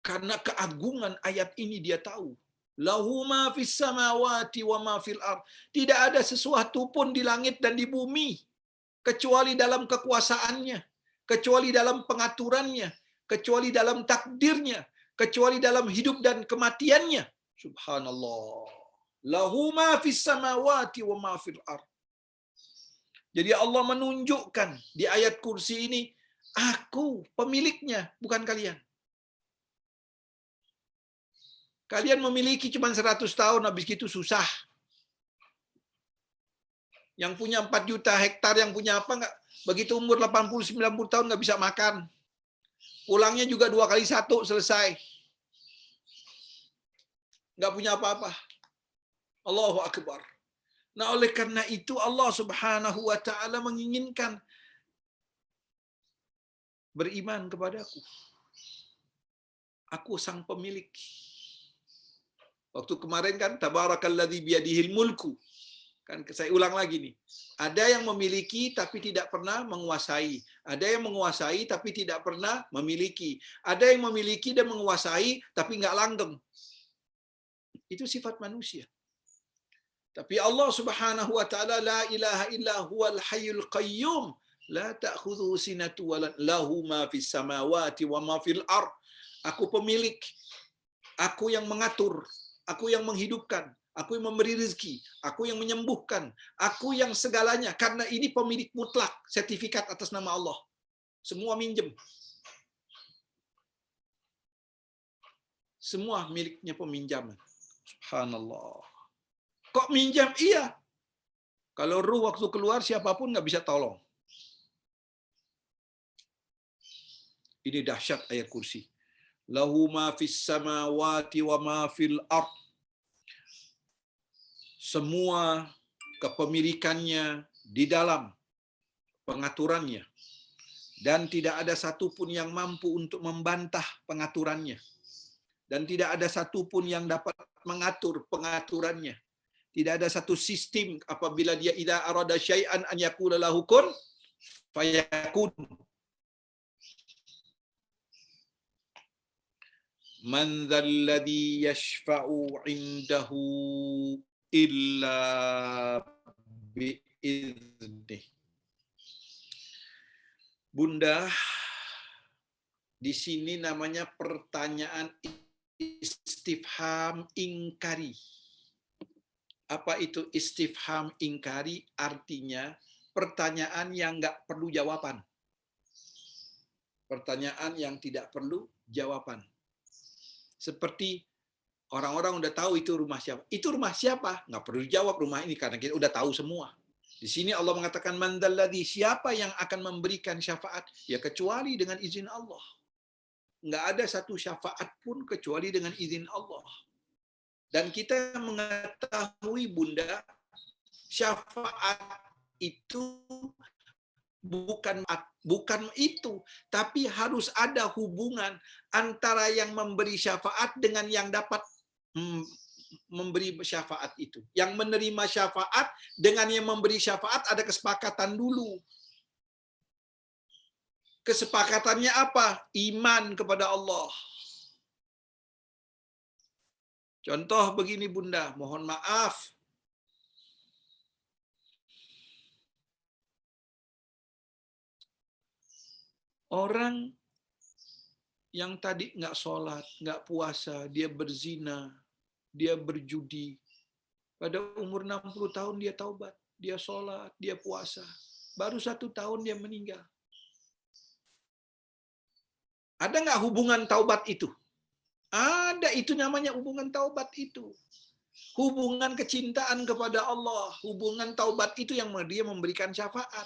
Karena keagungan ayat ini dia tahu. Lahu ma fis samawati wa ma fil ard. Tidak ada sesuatu pun di langit dan di bumi kecuali dalam kekuasaannya, kecuali dalam pengaturannya, kecuali dalam takdirnya, kecuali dalam hidup dan kematiannya. Subhanallah. Lahu ma fis samawati wa ma fil ard. Jadi Allah menunjukkan di ayat kursi ini, aku pemiliknya, bukan kalian. Kalian memiliki cuma 100 tahun, habis itu susah. Yang punya 4 juta hektar, yang punya apa enggak, begitu umur 80-90 tahun nggak bisa makan. Pulangnya juga 2 kali 1 selesai. Nggak punya apa-apa. Allahu Akbar. Nah, oleh karena itu Allah Subhanahu wa taala menginginkan beriman kepadaku. Aku sang pemilik. Waktu kemarin kan tabarakalladzi biyadihil mulku. Kan saya ulang lagi nih. Ada yang memiliki tapi tidak pernah menguasai. Ada yang menguasai tapi tidak pernah memiliki. Ada yang memiliki dan menguasai tapi nggak langgeng. Itu sifat manusia. Tapi Allah Subhanahu wa taala la ilaha illa huwal hayyul qayyum la ta'khudhuhu sinatun wa lahu ma fis samawati wa ma fil ard. Aku pemilik. Aku yang mengatur, aku yang menghidupkan, aku yang memberi rezeki, aku yang menyembuhkan, aku yang segalanya. Karena ini pemilik mutlak, sertifikat atas nama Allah. Semua minjem. Semua miliknya peminjaman. Subhanallah. Kok minjam? Iya. Kalau ruh waktu keluar siapapun nggak bisa tolong. Ini dahsyat ayat kursi. Lahu ma fis samawati wa ma fil ard. Semua kepemilikannya di dalam pengaturannya. Dan tidak ada satupun yang mampu untuk membantah pengaturannya. Dan tidak ada satupun yang dapat mengatur pengaturannya. Tidak ada satu sistem apabila dia idza arada syai'an an yaqula lahu kun fayakun. Man dzalladzi yashfa'u 'indahu illa bi'idznih. Bunda, di sini namanya pertanyaan istifham ingkari. Apa itu istifham ingkari? Artinya pertanyaan yang nggak perlu jawaban. Pertanyaan yang tidak perlu jawaban. Seperti orang-orang udah tahu itu rumah siapa. Itu rumah siapa? Nggak perlu dijawab rumah ini karena kita udah tahu semua. Di sini Allah mengatakan mandalladzi, siapa yang akan memberikan syafaat? Ya kecuali dengan izin Allah. Nggak ada satu syafaat pun kecuali dengan izin Allah. Dan kita mengetahui Bunda, syafaat itu bukan itu, tapi harus ada hubungan antara yang memberi syafaat dengan yang dapat memberi syafaat itu. Yang menerima syafaat dengan yang memberi syafaat ada kesepakatan dulu. Kesepakatannya apa? Iman kepada Allah. Contoh begini Bunda, mohon maaf. Orang yang tadi nggak sholat, nggak puasa, dia berzina, dia berjudi. Pada umur 60 tahun dia taubat, dia sholat, dia puasa. Baru 1 tahun dia meninggal. Ada nggak hubungan taubat itu? Ada, itu namanya hubungan taubat itu. Hubungan kecintaan kepada Allah. Hubungan taubat itu yang dia memberikan syafaat.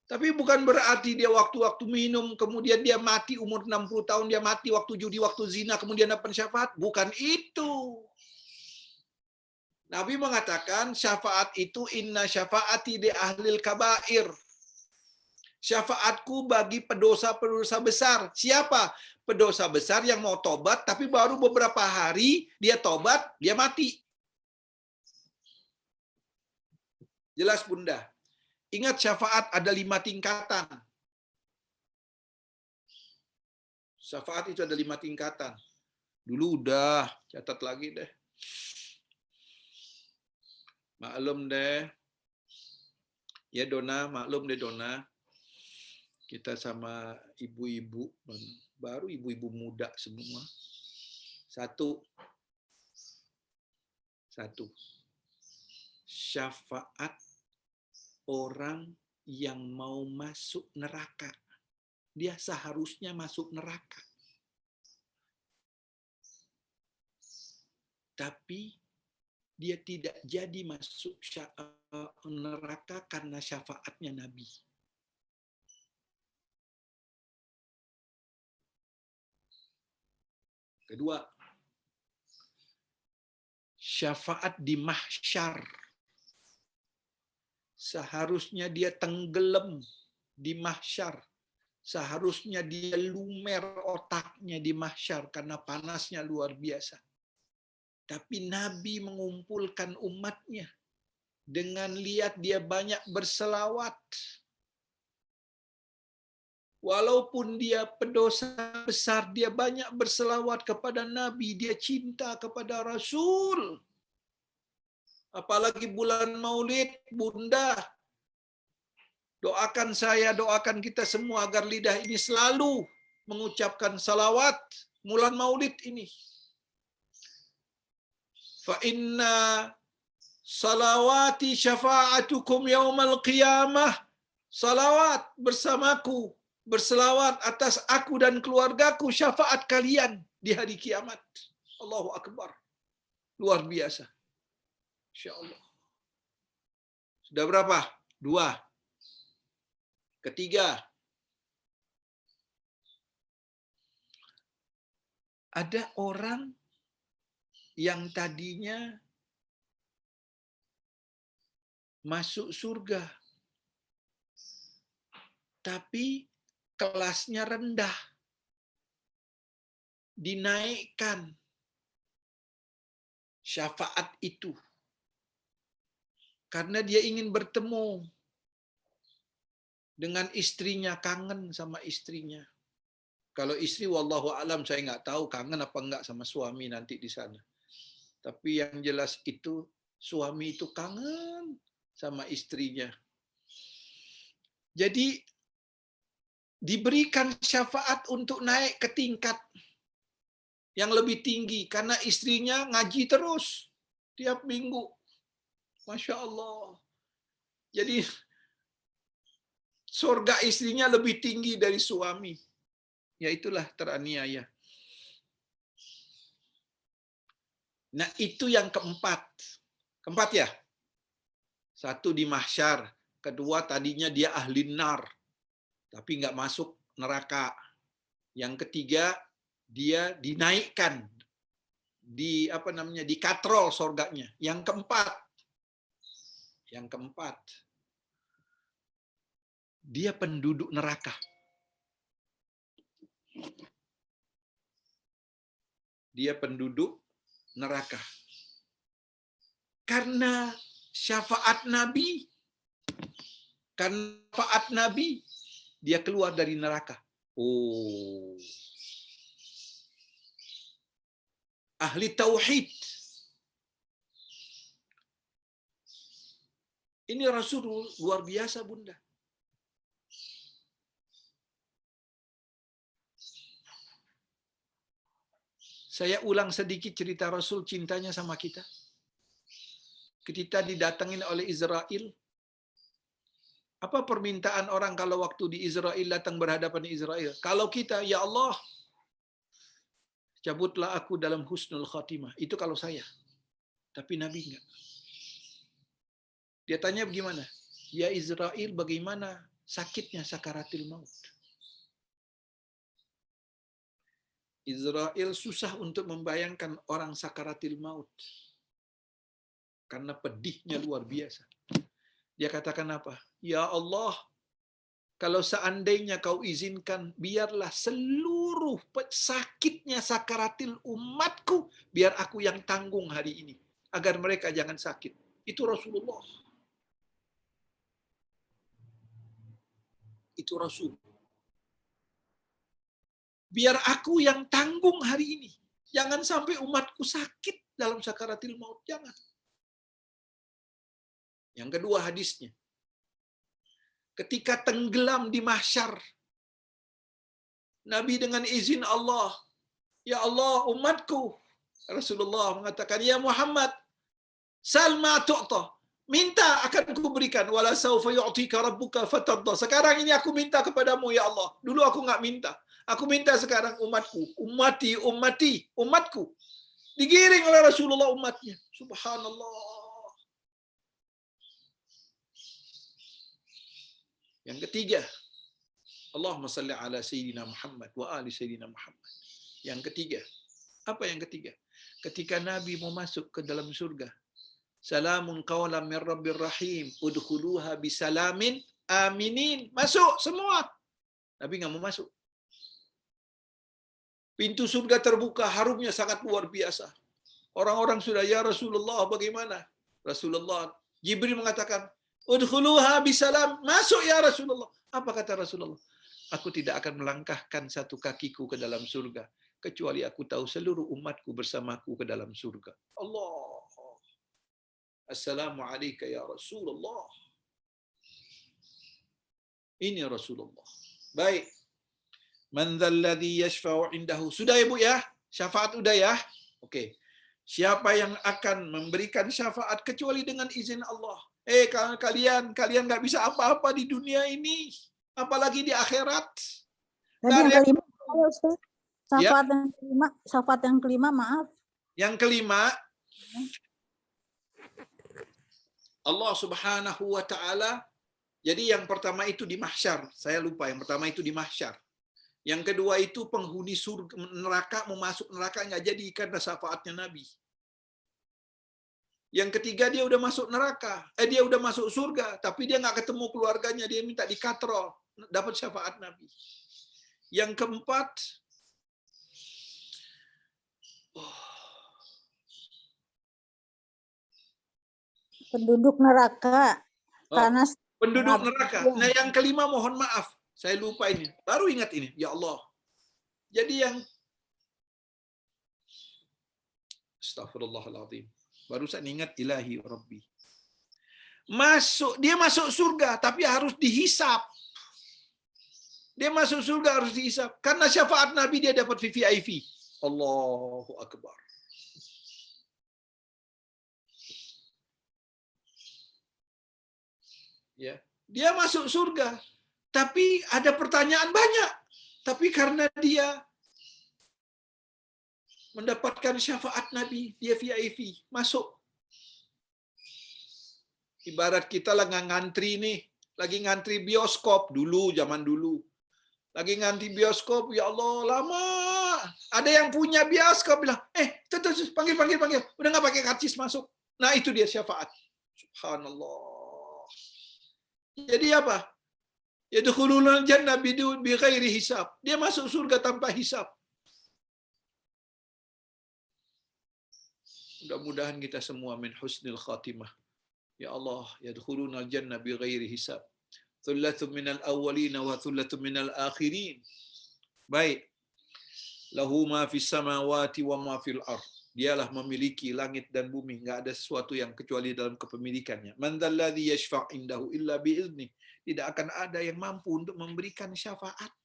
Tapi bukan berarti dia waktu-waktu minum, kemudian dia mati umur 60 tahun, dia mati waktu judi, waktu zina, kemudian dapat syafaat. Bukan itu. Nabi mengatakan syafaat itu inna syafaati di ahlil kabair. Syafaatku bagi pedosa-pedosa besar. Siapa? Pedosa besar yang mau tobat tapi baru beberapa hari dia tobat, dia mati. Jelas Bunda? Ingat syafaat ada 5 tingkatan. Syafaat itu ada 5 tingkatan. Dulu udah, catat lagi deh. Maklum deh. Ya Dona, maklum deh Dona. Kita sama ibu-ibu, baru ibu-ibu muda semua. Satu. Syafaat orang yang mau masuk neraka. Dia seharusnya masuk neraka. Tapi dia tidak jadi masuk neraka karena syafaatnya Nabi. Kedua, syafaat di mahsyar. Seharusnya dia tenggelam di mahsyar. Seharusnya dia lumer otaknya di mahsyar karena panasnya luar biasa. Tapi Nabi mengumpulkan umatnya dengan lihat dia banyak berselawat. Walaupun dia pendosa besar, dia banyak berselawat kepada Nabi, dia cinta kepada Rasul. Apalagi bulan Maulid, Bunda. Doakan saya, doakan kita semua agar lidah ini selalu mengucapkan salawat bulan Maulid ini. Fa inna salawati syafa'atukum yaumal qiyamah. Salawat bersamaku, berselawat atas aku dan keluargaku, syafaat kalian di hari kiamat. Allahu Akbar. Luar biasa. Insya Allah. Sudah berapa? 2. Ketiga, ada orang yang tadinya masuk surga, tapi kelasnya rendah, dinaikkan syafaat itu karena dia ingin bertemu dengan istrinya, kangen sama istrinya. Kalau istri wallahu alam saya nggak tahu kangen apa enggak sama suami nanti di sana. Tapi yang jelas itu suami itu kangen sama istrinya. Jadi diberikan syafaat untuk naik ke tingkat yang lebih tinggi karena istrinya ngaji terus tiap minggu. Masya Allah. Jadi surga istrinya lebih tinggi dari suami. Ya itulah teraniaya. Nah itu yang keempat. Keempat ya? 1 di mahsyar. Kedua tadinya dia ahli nar. Tapi nggak masuk neraka. Yang ketiga dia dinaikkan. Dikatrol surganya. Yang keempat. Dia penduduk neraka. Dia penduduk neraka. Karena syafaat Nabi, dia keluar dari neraka. Oh. Ahli tauhid. Ini Rasul luar biasa, Bunda. Saya ulang sedikit cerita Rasul cintanya sama kita. Kita didatengin oleh Israel. Apa permintaan orang kalau waktu di Israel datang berhadapan di Israel? Kalau kita, ya Allah, cabutlah aku dalam husnul khatimah. Itu kalau saya. Tapi Nabi enggak. Dia tanya bagaimana? Ya Israel, bagaimana sakitnya sakaratil maut? Israel susah untuk membayangkan orang sakaratil maut. karena pedihnya luar biasa. Dia katakan apa? Ya Allah, kalau seandainya kau izinkan, biarlah seluruh sakitnya sakaratil umatku, biar aku yang tanggung hari ini, agar mereka jangan sakit. Itu Rasulullah. Itu Rasul. Biar aku yang tanggung hari ini. Jangan sampai umatku sakit dalam sakaratil maut. Jangan. Yang kedua hadisnya. Ketika tenggelam di mahsyar, Nabi dengan izin Allah, ya Allah umatku, Rasulullah mengatakan, ya Muhammad, salma tu'ta, minta akan kuberikan, wala saufa yu'tika rabbuka fatadda. Sekarang ini aku minta kepadamu ya Allah. Dulu aku enggak minta. Aku minta sekarang umatku, umatku. Digiring oleh Rasulullah umatnya. Subhanallah. Yang ketiga, Allahumma salli ala Sayyidina Muhammad wa ali Sayyidina Muhammad. Yang ketiga, apa yang ketiga? Ketika Nabi mau masuk ke dalam surga, salamun qawlan min rabbir rahim, udkhuluha bisalamin aminin. Masuk semua. Nabi nggak mau masuk. Pintu surga terbuka, harumnya sangat luar biasa. Orang-orang sudah, ya Rasulullah bagaimana? Rasulullah, Jibril mengatakan, udkhuluha bisalam, masuk ya Rasulullah. Apa kata Rasulullah? Aku tidak akan melangkahkan satu kakiku ke dalam surga, kecuali aku tahu seluruh umatku bersamaku ke dalam surga. Allah. Assalamualaikum ya Rasulullah. Ini Rasulullah. Baik. Man dzalladzi yashfa'u indahu. Sudah ya Bu ya? Syafaat udah ya? Oke. Siapa yang akan memberikan syafaat kecuali dengan izin Allah? Kalian nggak bisa apa-apa di dunia ini, apalagi di akhirat. Tadi yang kelima, Ustaz. Syafaat yang kelima, maaf. Yang kelima, Allah Subhanahu wa taala. Jadi yang pertama itu di mahsyar. Saya lupa, yang pertama itu di mahsyar. Yang kedua itu penghuni surga neraka mau masuk neraka nggak jadi karena syafaatnya Nabi. Yang ketiga dia udah masuk neraka, dia udah masuk surga, tapi dia nggak ketemu keluarganya, dia minta dikatrol, dapat syafaat Nabi. Yang keempat, Penduduk neraka. Karena penduduk neraka. Nah yang kelima mohon maaf, saya lupa ini, baru ingat ini, ya Allah. Jadi yang Astaghfirullahaladzim. Barusan ingat ilahi Rabbi. Dia masuk surga, tapi harus dihisap. Dia masuk surga harus dihisap. Karena syafaat Nabi dia dapat VVIP. Allahu Akbar. Ya, dia masuk surga, tapi ada pertanyaan banyak. Tapi karena dia mendapatkan syafaat Nabi, dia VIP, masuk. Ibarat kita lagi ngantri nih, lagi ngantri bioskop dulu, zaman dulu. Lagi ngantri bioskop, ya Allah, lama. Ada yang punya bioskop bilang, panggil. Udah nggak pakai karcis masuk. Nah, itu dia syafaat. Subhanallah. Jadi apa? Yadkhulunal jannah bighairi hisab. Dia masuk surga tanpa hisab. Mudah-mudahan kita semua min husnil khatimah. Ya Allah, yadkhulunal jannah bighairi hisab. Thullatun minal awwalina wa thullatun minal akhirin. Baik. Lahu ma fis samawati wa ma fil ardh. Dialah memiliki langit dan bumi, enggak ada sesuatu yang kecuali dalam kepemilikannya. Man dzalladzi yashfa' indahu illa bi'idznih. Tidak akan ada yang mampu untuk memberikan syafaat.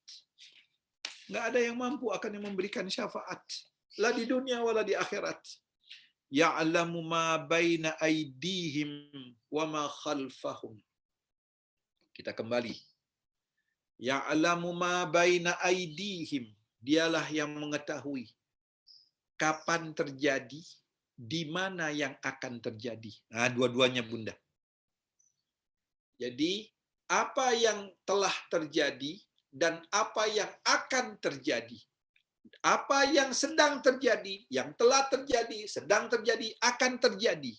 Enggak ada yang mampu akan yang memberikan syafaat. La di dunia wala di akhirat. Ya'lamu ma baina aydihim wa ma khalfahum. Kita kembali. Ya'lamu ma baina aydihim. Dialah yang mengetahui kapan terjadi, di mana yang akan terjadi. Nah, dua-duanya Bunda. Jadi, apa yang telah terjadi dan apa yang akan terjadi. Apa yang sedang terjadi, yang telah terjadi, sedang terjadi, akan terjadi.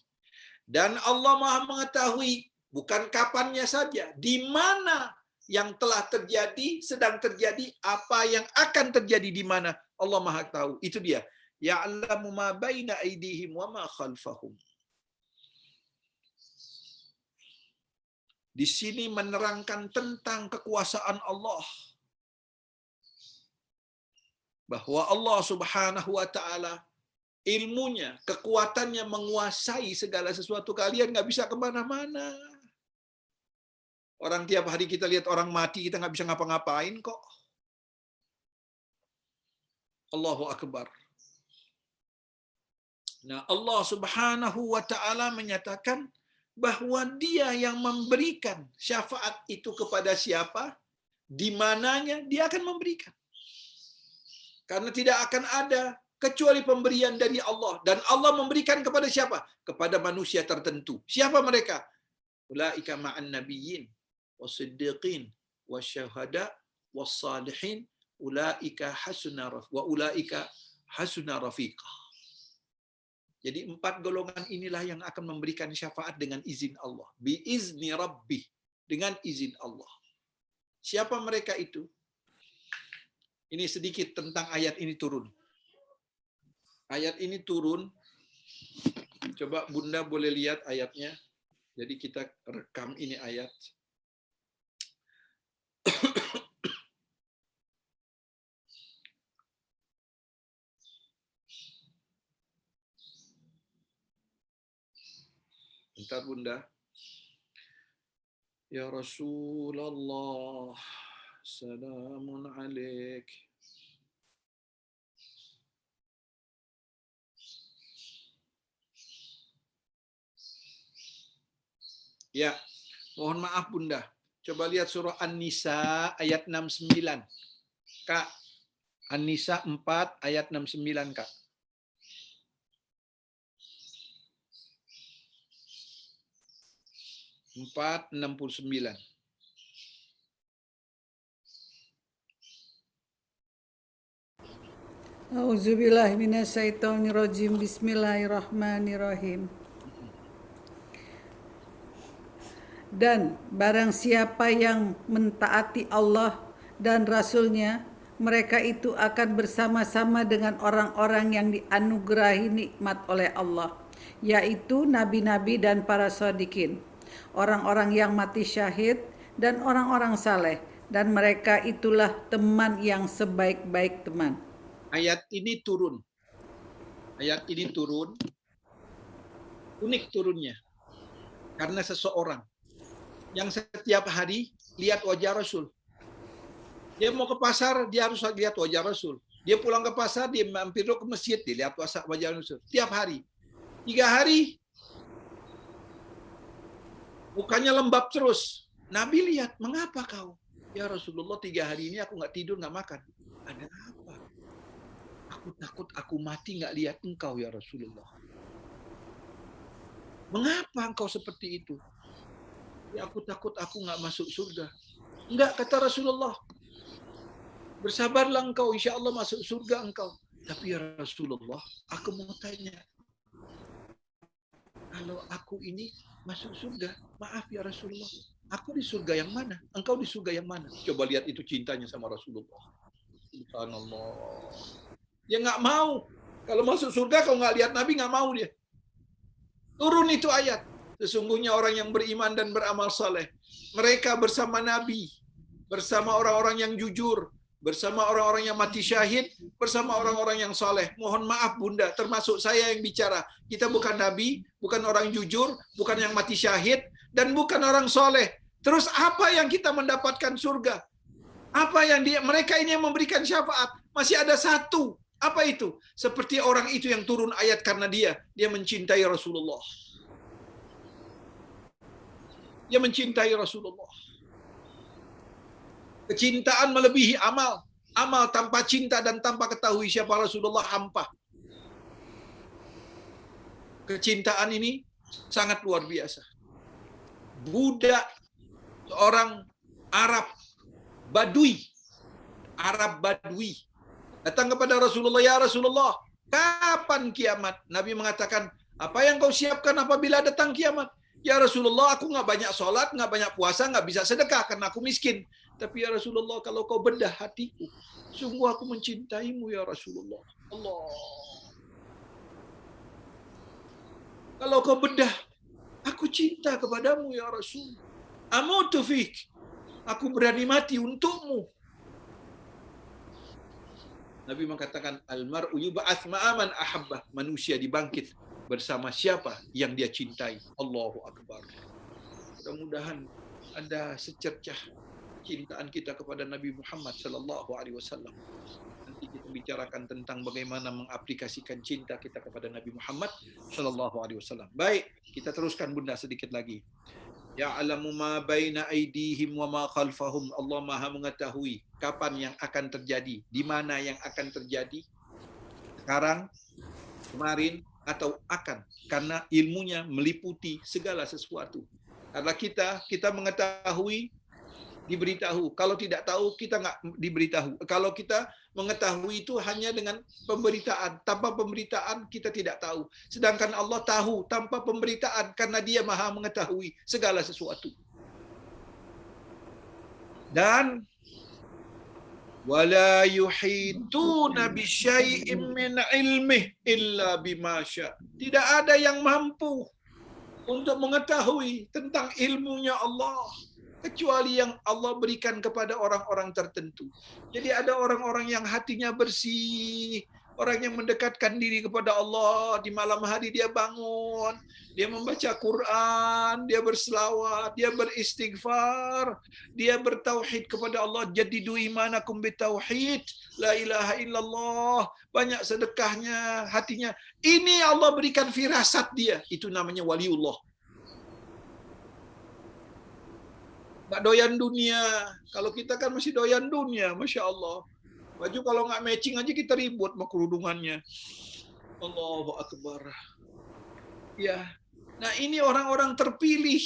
Dan Allah Maha mengetahui bukan kapannya saja, di mana yang telah terjadi, sedang terjadi, apa yang akan terjadi di mana. Allah Maha tahu. Itu dia. Ya'lamu ma baina aydihim wa ma khalfahum. Di sini menerangkan tentang kekuasaan Allah. Bahwa Allah Subhanahu wa taala ilmunya, kekuatannya menguasai segala sesuatu. Kalian nggak bisa kemana-mana. Orang tiap hari kita lihat orang mati, kita nggak bisa ngapa-ngapain kok. Allahu Akbar. Nah, Allah Subhanahu wa taala menyatakan bahwa Dia yang memberikan syafaat itu kepada siapa, di mananya Dia akan memberikan. Karena tidak akan ada kecuali pemberian dari Allah, dan Allah memberikan kepada siapa? Kepada manusia tertentu. Siapa mereka? Ulaika ma'an nabiyyin wasiddiqin wasyuhada wassalihin ulaika hasuna rafiqa. Jadi 4 golongan inilah yang akan memberikan syafaat dengan izin Allah. Biizni Rabbi. Dengan izin Allah. Siapa mereka itu? Ini sedikit tentang ayat ini turun. Ayat ini turun. Coba Bunda boleh lihat ayatnya. Jadi kita rekam ini ayat. Bentar Bunda. Ya Rasulullah, salamun alaik. Ya, mohon maaf Bunda. Coba lihat surah An-Nisa ayat 69. Kak, An-Nisa 4 ayat 69, Kak. Empat 69. Auzubillahi minasyaitonirrajim. Bismillahirrahmanirrahim. Dan barang siapa yang mentaati Allah dan Rasul-Nya, mereka itu akan bersama-sama dengan orang-orang yang dianugerahi nikmat oleh Allah, yaitu nabi-nabi dan para shodiqin, orang-orang yang mati syahid dan orang-orang saleh, dan mereka itulah teman yang sebaik-baik teman. Ayat ini turun. Ayat ini turun. Unik turunnya. Karena seseorang yang setiap hari lihat wajah Rasul. Dia mau ke pasar, dia harus lihat wajah Rasul. Dia pulang ke pasar, dia mampir ke masjid, dia lihat wajah Rasul. Tiap hari. 3 hari. Mukanya lembab terus. Nabi lihat, mengapa kau? Ya Rasulullah, 3 hari ini aku nggak tidur, nggak makan. Ada apa? Aku takut aku mati nggak lihat engkau ya Rasulullah. Mengapa engkau seperti itu? Ya aku takut aku nggak masuk surga. Enggak, kata Rasulullah. Bersabarlah engkau, insya Allah masuk surga engkau. Tapi ya Rasulullah, aku mau tanya. Kalau aku ini masuk surga, maaf ya Rasulullah, aku di surga yang mana? Engkau di surga yang mana? Coba lihat itu cintanya sama Rasulullah. Subhanallah. Dia nggak mau. Kalau masuk surga, kalau nggak lihat Nabi, nggak mau dia. Turun itu ayat. Sesungguhnya orang yang beriman dan beramal saleh, mereka bersama Nabi, bersama orang-orang yang jujur, bersama orang-orang yang mati syahid, bersama orang-orang yang saleh. Mohon maaf Bunda, termasuk saya yang bicara. Kita bukan Nabi, bukan orang jujur, bukan yang mati syahid, dan bukan orang saleh. Terus apa yang kita mendapatkan surga? Apa yang mereka ini yang memberikan syafaat? Masih ada satu. Apa itu? Seperti orang itu yang turun ayat karena dia mencintai Rasulullah. Dia mencintai Rasulullah. Kecintaan melebihi amal. Amal tanpa cinta dan tanpa ketahui siapa Rasulullah hampa. Kecintaan ini sangat luar biasa. Budak, seorang Arab Badui, datang kepada Rasulullah, ya Rasulullah, kapan kiamat? Nabi mengatakan, Apa yang kau siapkan apabila datang kiamat? Ya Rasulullah, aku nggak banyak sholat, nggak banyak puasa, nggak bisa sedekah karena aku miskin. Tapi ya Rasulullah, kalau kau bedah hatiku, sungguh aku mencintaimu ya Rasulullah. Allah. Kalau kau bedah, aku cinta kepadamu ya Rasul. Amutu fik. Aku berani mati untukmu. Nabi mengatakan, Al-mar'u yub'ats ma'aman ahabbah. Manusia dibangkit bersama siapa yang dia cintai. Allahu Akbar. Mudah-mudahan ada secercah cintaan kita kepada Nabi Muhammad sallallahu alaihi wasallam. Nanti kita bicarakan tentang bagaimana mengaplikasikan cinta kita kepada Nabi Muhammad sallallahu alaihi wasallam. Baik, kita teruskan Bunda sedikit lagi. Ya'lamu ma baina aydihim wa ma khalfahum. Allah Maha mengetahui kapan yang akan terjadi, di mana yang akan terjadi, sekarang, kemarin, atau akan, karena ilmunya meliputi segala sesuatu. Karena kita mengetahui, diberitahu. Kalau tidak tahu, kita nggak diberitahu. Kalau kita mengetahui itu hanya dengan pemberitaan. Tanpa pemberitaan, kita tidak tahu. Sedangkan Allah tahu tanpa pemberitaan, karena Dia Maha mengetahui segala sesuatu. Dan wala yuhituna bisyai'in min ilmih illa bima syaa. Tidak ada yang mampu untuk mengetahui tentang ilmunya Allah kecuali yang Allah berikan kepada orang-orang tertentu. Jadi ada orang-orang yang hatinya bersih, orang yang mendekatkan diri kepada Allah, di malam hari dia bangun, dia membaca Quran, dia berselawat, dia beristighfar, dia bertauhid kepada Allah. Jadidu imanakum bitauhid, la ilaha illallah, banyak sedekahnya, hatinya. Ini Allah berikan firasat dia, itu namanya waliullah. Nggak doyan dunia. Kalau kita kan masih doyan dunia, Masya Allah. Baju kalau nggak matching aja kita ribut sama kerudungannya. Allahu Akbar. Ya. Nah ini orang-orang terpilih.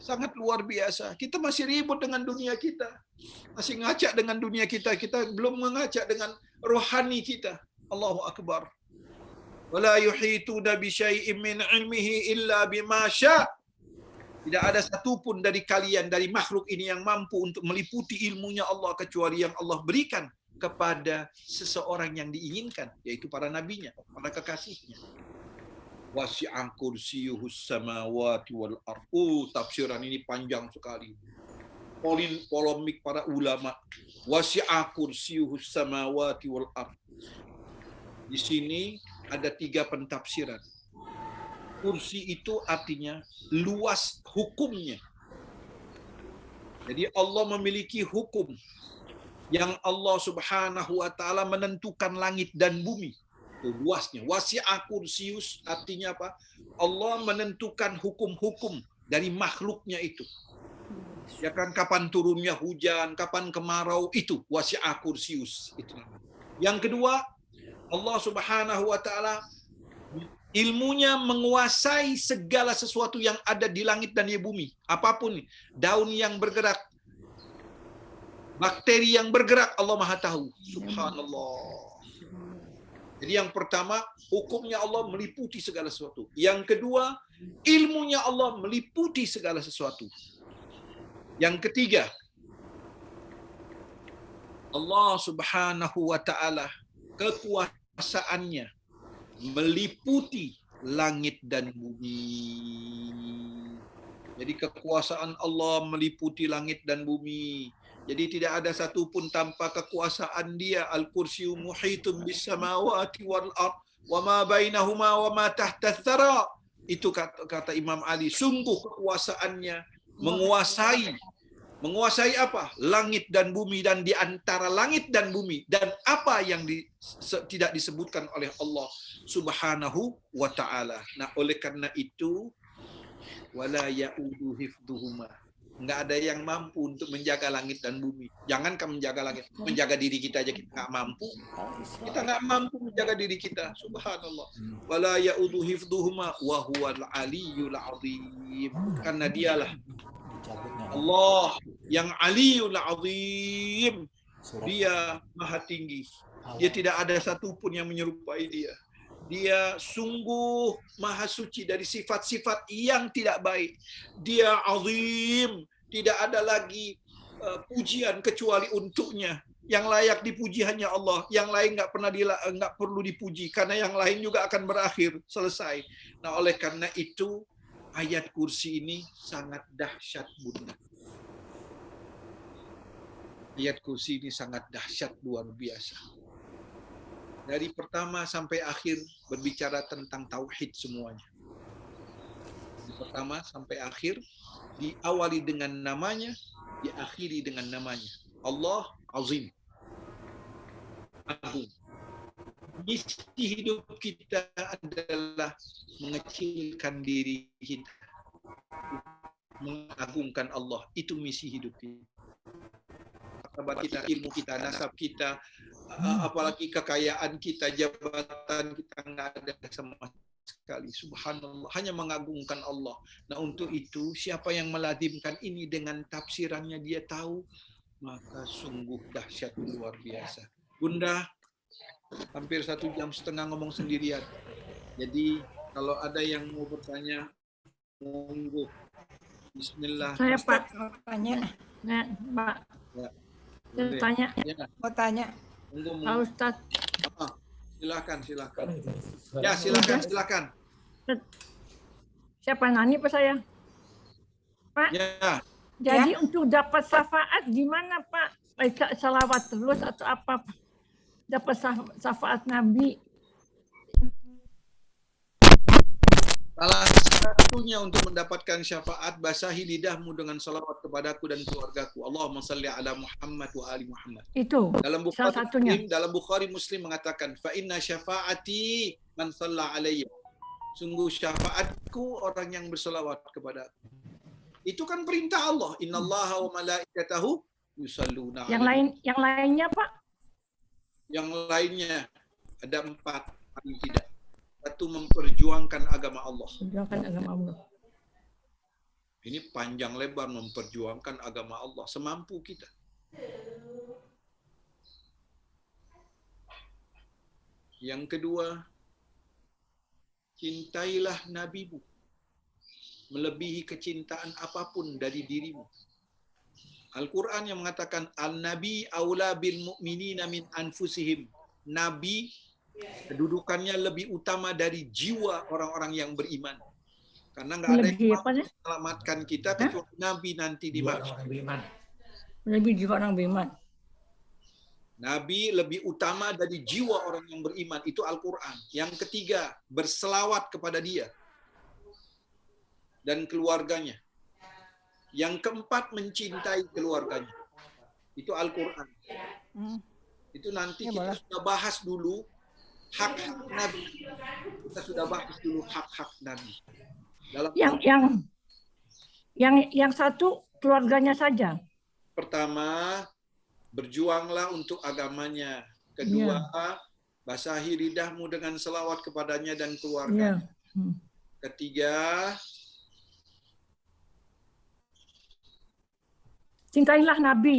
Sangat luar biasa. Kita masih ribut dengan dunia kita. Masih ngacak dengan dunia kita. Kita belum mengacak dengan rohani kita. Allahu Akbar. Wala yuhituna bisyai'in min ilmihi illa bima syaa. Tidak ada satupun dari kalian, dari makhluk ini yang mampu untuk meliputi ilmunya Allah kecuali yang Allah berikan kepada seseorang yang diinginkan, yaitu para nabinya, para kekasihnya. Wasi'a kursiyuhus samawati wal ardh. Tafsiran ini panjang sekali. Polemik para ulama. Wasi'a kursiyuhus samawati wal ardh. Di sini ada 3 pentafsiran. Kursi itu artinya luas hukumnya. Jadi Allah memiliki hukum yang Allah Subhanahu wa taala menentukan langit dan bumi. Itu luasnya. Wasi'a kursiyus artinya apa? Allah menentukan hukum-hukum dari makhluknya itu. Ya kan, kapan turunnya hujan, kapan kemarau, itu wasi'a kursiyus itu. Yang kedua, Allah Subhanahu wa taala ilmunya menguasai segala sesuatu yang ada di langit dan di bumi. Apapun, daun yang bergerak, bakteri yang bergerak, Allah Maha tahu. Subhanallah. Jadi yang pertama, hukumnya Allah meliputi segala sesuatu. Yang kedua, ilmunya Allah meliputi segala sesuatu. Yang ketiga, Allah Subhanahu wa taala kekuasaannya meliputi langit dan bumi. Jadi kekuasaan Allah meliputi langit dan bumi. Jadi tidak ada satupun tanpa kekuasaan Dia. Al-Kursiyu muhitun bis samawati wal ardh wa ma bainahuma wa ma tahta tsara. Itu kata Imam Ali, sungguh kekuasaannya menguasai apa? Langit dan bumi, dan di antara langit dan bumi, dan apa yang tidak disebutkan oleh Allah Subhanahu wa taala. Nah, oleh karena itu wala ya'udu hifdhuhuma. Enggak ada yang mampu untuk menjaga langit dan bumi. Jangankan menjaga langit, menjaga diri kita aja kita enggak mampu. Kita enggak mampu menjaga diri kita. Subhanallah. Wala ya'udu hifdhuhuma wa huwal aliyyul azim. Karena Dialah Allah yang Aliyul Azim. Dia Maha Tinggi. Dia tidak ada satupun yang menyerupai Dia. Dia sungguh maha suci dari sifat-sifat yang tidak baik. Dia azim, tidak ada lagi pujian kecuali untuknya. Yang layak dipuji hanya Allah, yang lain nggak perlu dipuji karena yang lain juga akan berakhir, selesai. Nah, oleh karena itu ayat kursi ini sangat dahsyat, Bunda. Ayat kursi ini sangat dahsyat, luar biasa. Dari pertama sampai akhir berbicara tentang tauhid semuanya. Dari pertama sampai akhir diawali dengan namanya, diakhiri dengan namanya. Allah Azim. Agung. Misi hidup kita adalah mengecilkan diri kita, mengagungkan Allah. Itu misi hidup kita. Martabat kita, ilmu kita, nasab kita, apalagi kekayaan kita, jabatan kita nggak ada sama sekali. Subhanallah, hanya mengagungkan Allah. Nah, untuk itu siapa yang melazimkan ini dengan tafsirannya dia tahu, maka sungguh dahsyat, luar biasa. Bunda, hampir 1,5 jam ngomong sendirian. Jadi kalau ada yang mau bertanya, monggo. Bismillah. Saya Pak, Mau tanya. nah, Pak, Ya, saya boleh. tanya, Ya, Mau tanya. monggo, Pak monggo. Ustadz, Silakan. Ya, silakan. siapa nanya Pak saya? Pak, Ya, jadi untuk dapat syafaat gimana Pak? Baca salawat terus atau apa? Pak? Dapat syafaat Nabi. salah satunya untuk mendapatkan syafaat, basahi lidahmu dengan salawat kepadaku dan keluargaku. Allahumma salli ala Muhammad wa ali Muhammad. Itu Dalam salah satunya. Bukhari Muslim mengatakan, fa inna syafaati man shalla alayya. Sungguh syafaatku orang yang berselawat kepadaku. Itu kan perintah Allah. Innallaha wa malaikatahu yusalluna alaihi. Yang lainnya Pak? Yang lainnya ada 4 paling tidak. Satu, memperjuangkan agama Allah. Perjuangkan agama Allah. Ini panjang lebar, memperjuangkan agama Allah semampu kita. Yang kedua, cintailah nabimu melebihi kecintaan apapun dari dirimu. Al-Quran yang mengatakan Al-Nabi aula bil mu'minina min anfusihim. Nabi kedudukannya lebih utama dari jiwa orang-orang yang beriman. Karena nggak ada yang Lebih apa mampu nih? menyelamatkan kita kecuali Nabi nanti di mahsyar. Lebih juga orang beriman. Nabi lebih utama dari jiwa orang yang beriman. Itu Al-Quran. Yang ketiga, berselawat kepada dia dan keluarganya. Yang keempat, mencintai keluarganya. Itu Al-Quran. Itu nanti kita sudah bahas dulu hak-hak Nabi. Kita sudah bahas dulu hak-hak Nabi. Dalam Yang satu keluarganya saja. pertama, berjuanglah untuk agamanya. Kedua, basahi lidahmu dengan selawat kepadanya dan keluarga. Ketiga, Cintailah Nabi.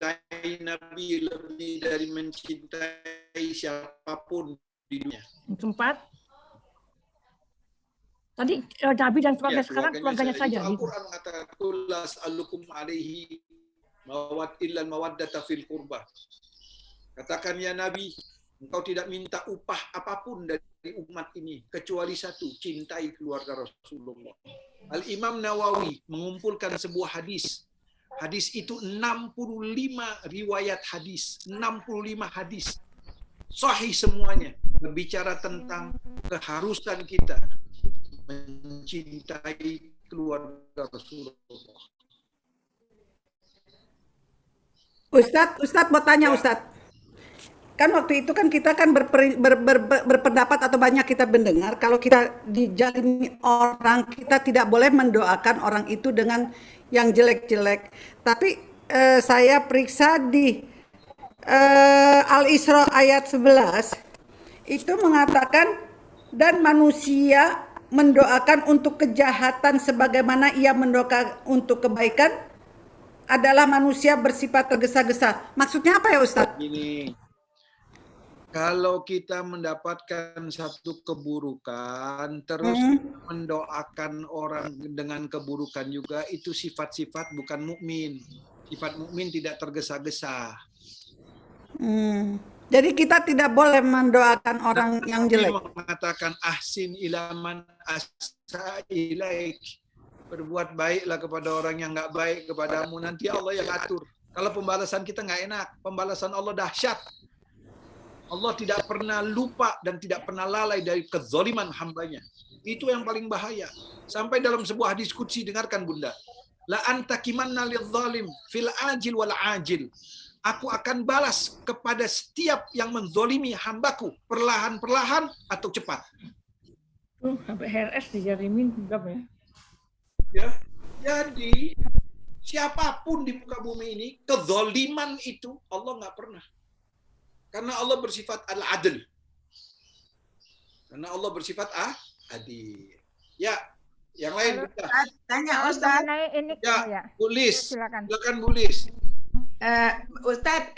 mencintai Nabi lebih dari mencintai siapapun di dunia. Yang keempat, tadi Nabi dan keluarga sekarang keluarganya saja. Itu Al-Quran mengatakan, "Qul la as'alukum alaihi illa mawaddata fil qurbah." Katakan ya Nabi, engkau tidak minta upah apapun dari umat ini kecuali satu, cintai keluarga Rasulullah. Al-Imam Nawawi mengumpulkan sebuah hadis. Hadis itu 65 riwayat hadis, 65 hadis. Sahih semuanya, berbicara tentang keharusan kita mencintai keluarga Rasulullah. Ustadz mau tanya Ustadz. Kan waktu itu kan kita kan berpendapat atau banyak kita mendengar kalau kita dijalimi orang, kita tidak boleh mendoakan orang itu dengan yang jelek-jelek. Tapi saya periksa di Al-Isra ayat 11 itu mengatakan, dan manusia mendoakan untuk kejahatan sebagaimana ia mendoakan untuk kebaikan adalah manusia bersifat tergesa-gesa. Maksudnya apa ya Ustadz? Ini Kalau kita mendapatkan satu keburukan, terus mendoakan orang dengan keburukan juga, itu sifat-sifat bukan mukmin. Sifat mukmin tidak tergesa-gesa. Jadi kita tidak boleh mendoakan orang yang Nabi jelek. mengatakan ahsin ilaman asa ilaik. Berbuat baiklah kepada orang yang nggak baik kepadamu, nanti Allah yang atur. Kalau pembalasan kita nggak enak, pembalasan Allah dahsyat. Allah tidak pernah lupa dan tidak pernah lalai dari kezaliman hambanya. Itu yang paling bahaya. Sampai dalam sebuah diskusi, dengarkan Bunda. La antakimanna lidzalim fil ajil wal ajil. Aku akan balas kepada setiap yang menzolimi hambaku, perlahan-perlahan atau cepat. Sampai HRS dijarimin juga ya. Ya. Jadi siapapun di muka bumi ini, kezaliman itu Allah nggak pernah. Karena Allah bersifat al-adl. Karena Allah bersifat adil. Ya, yang lain kita. Tanya Ustaz. Mengenai ini, Ya, oh ya. Bu Lis. Silakan. Silakan Bu Lis. Ustaz,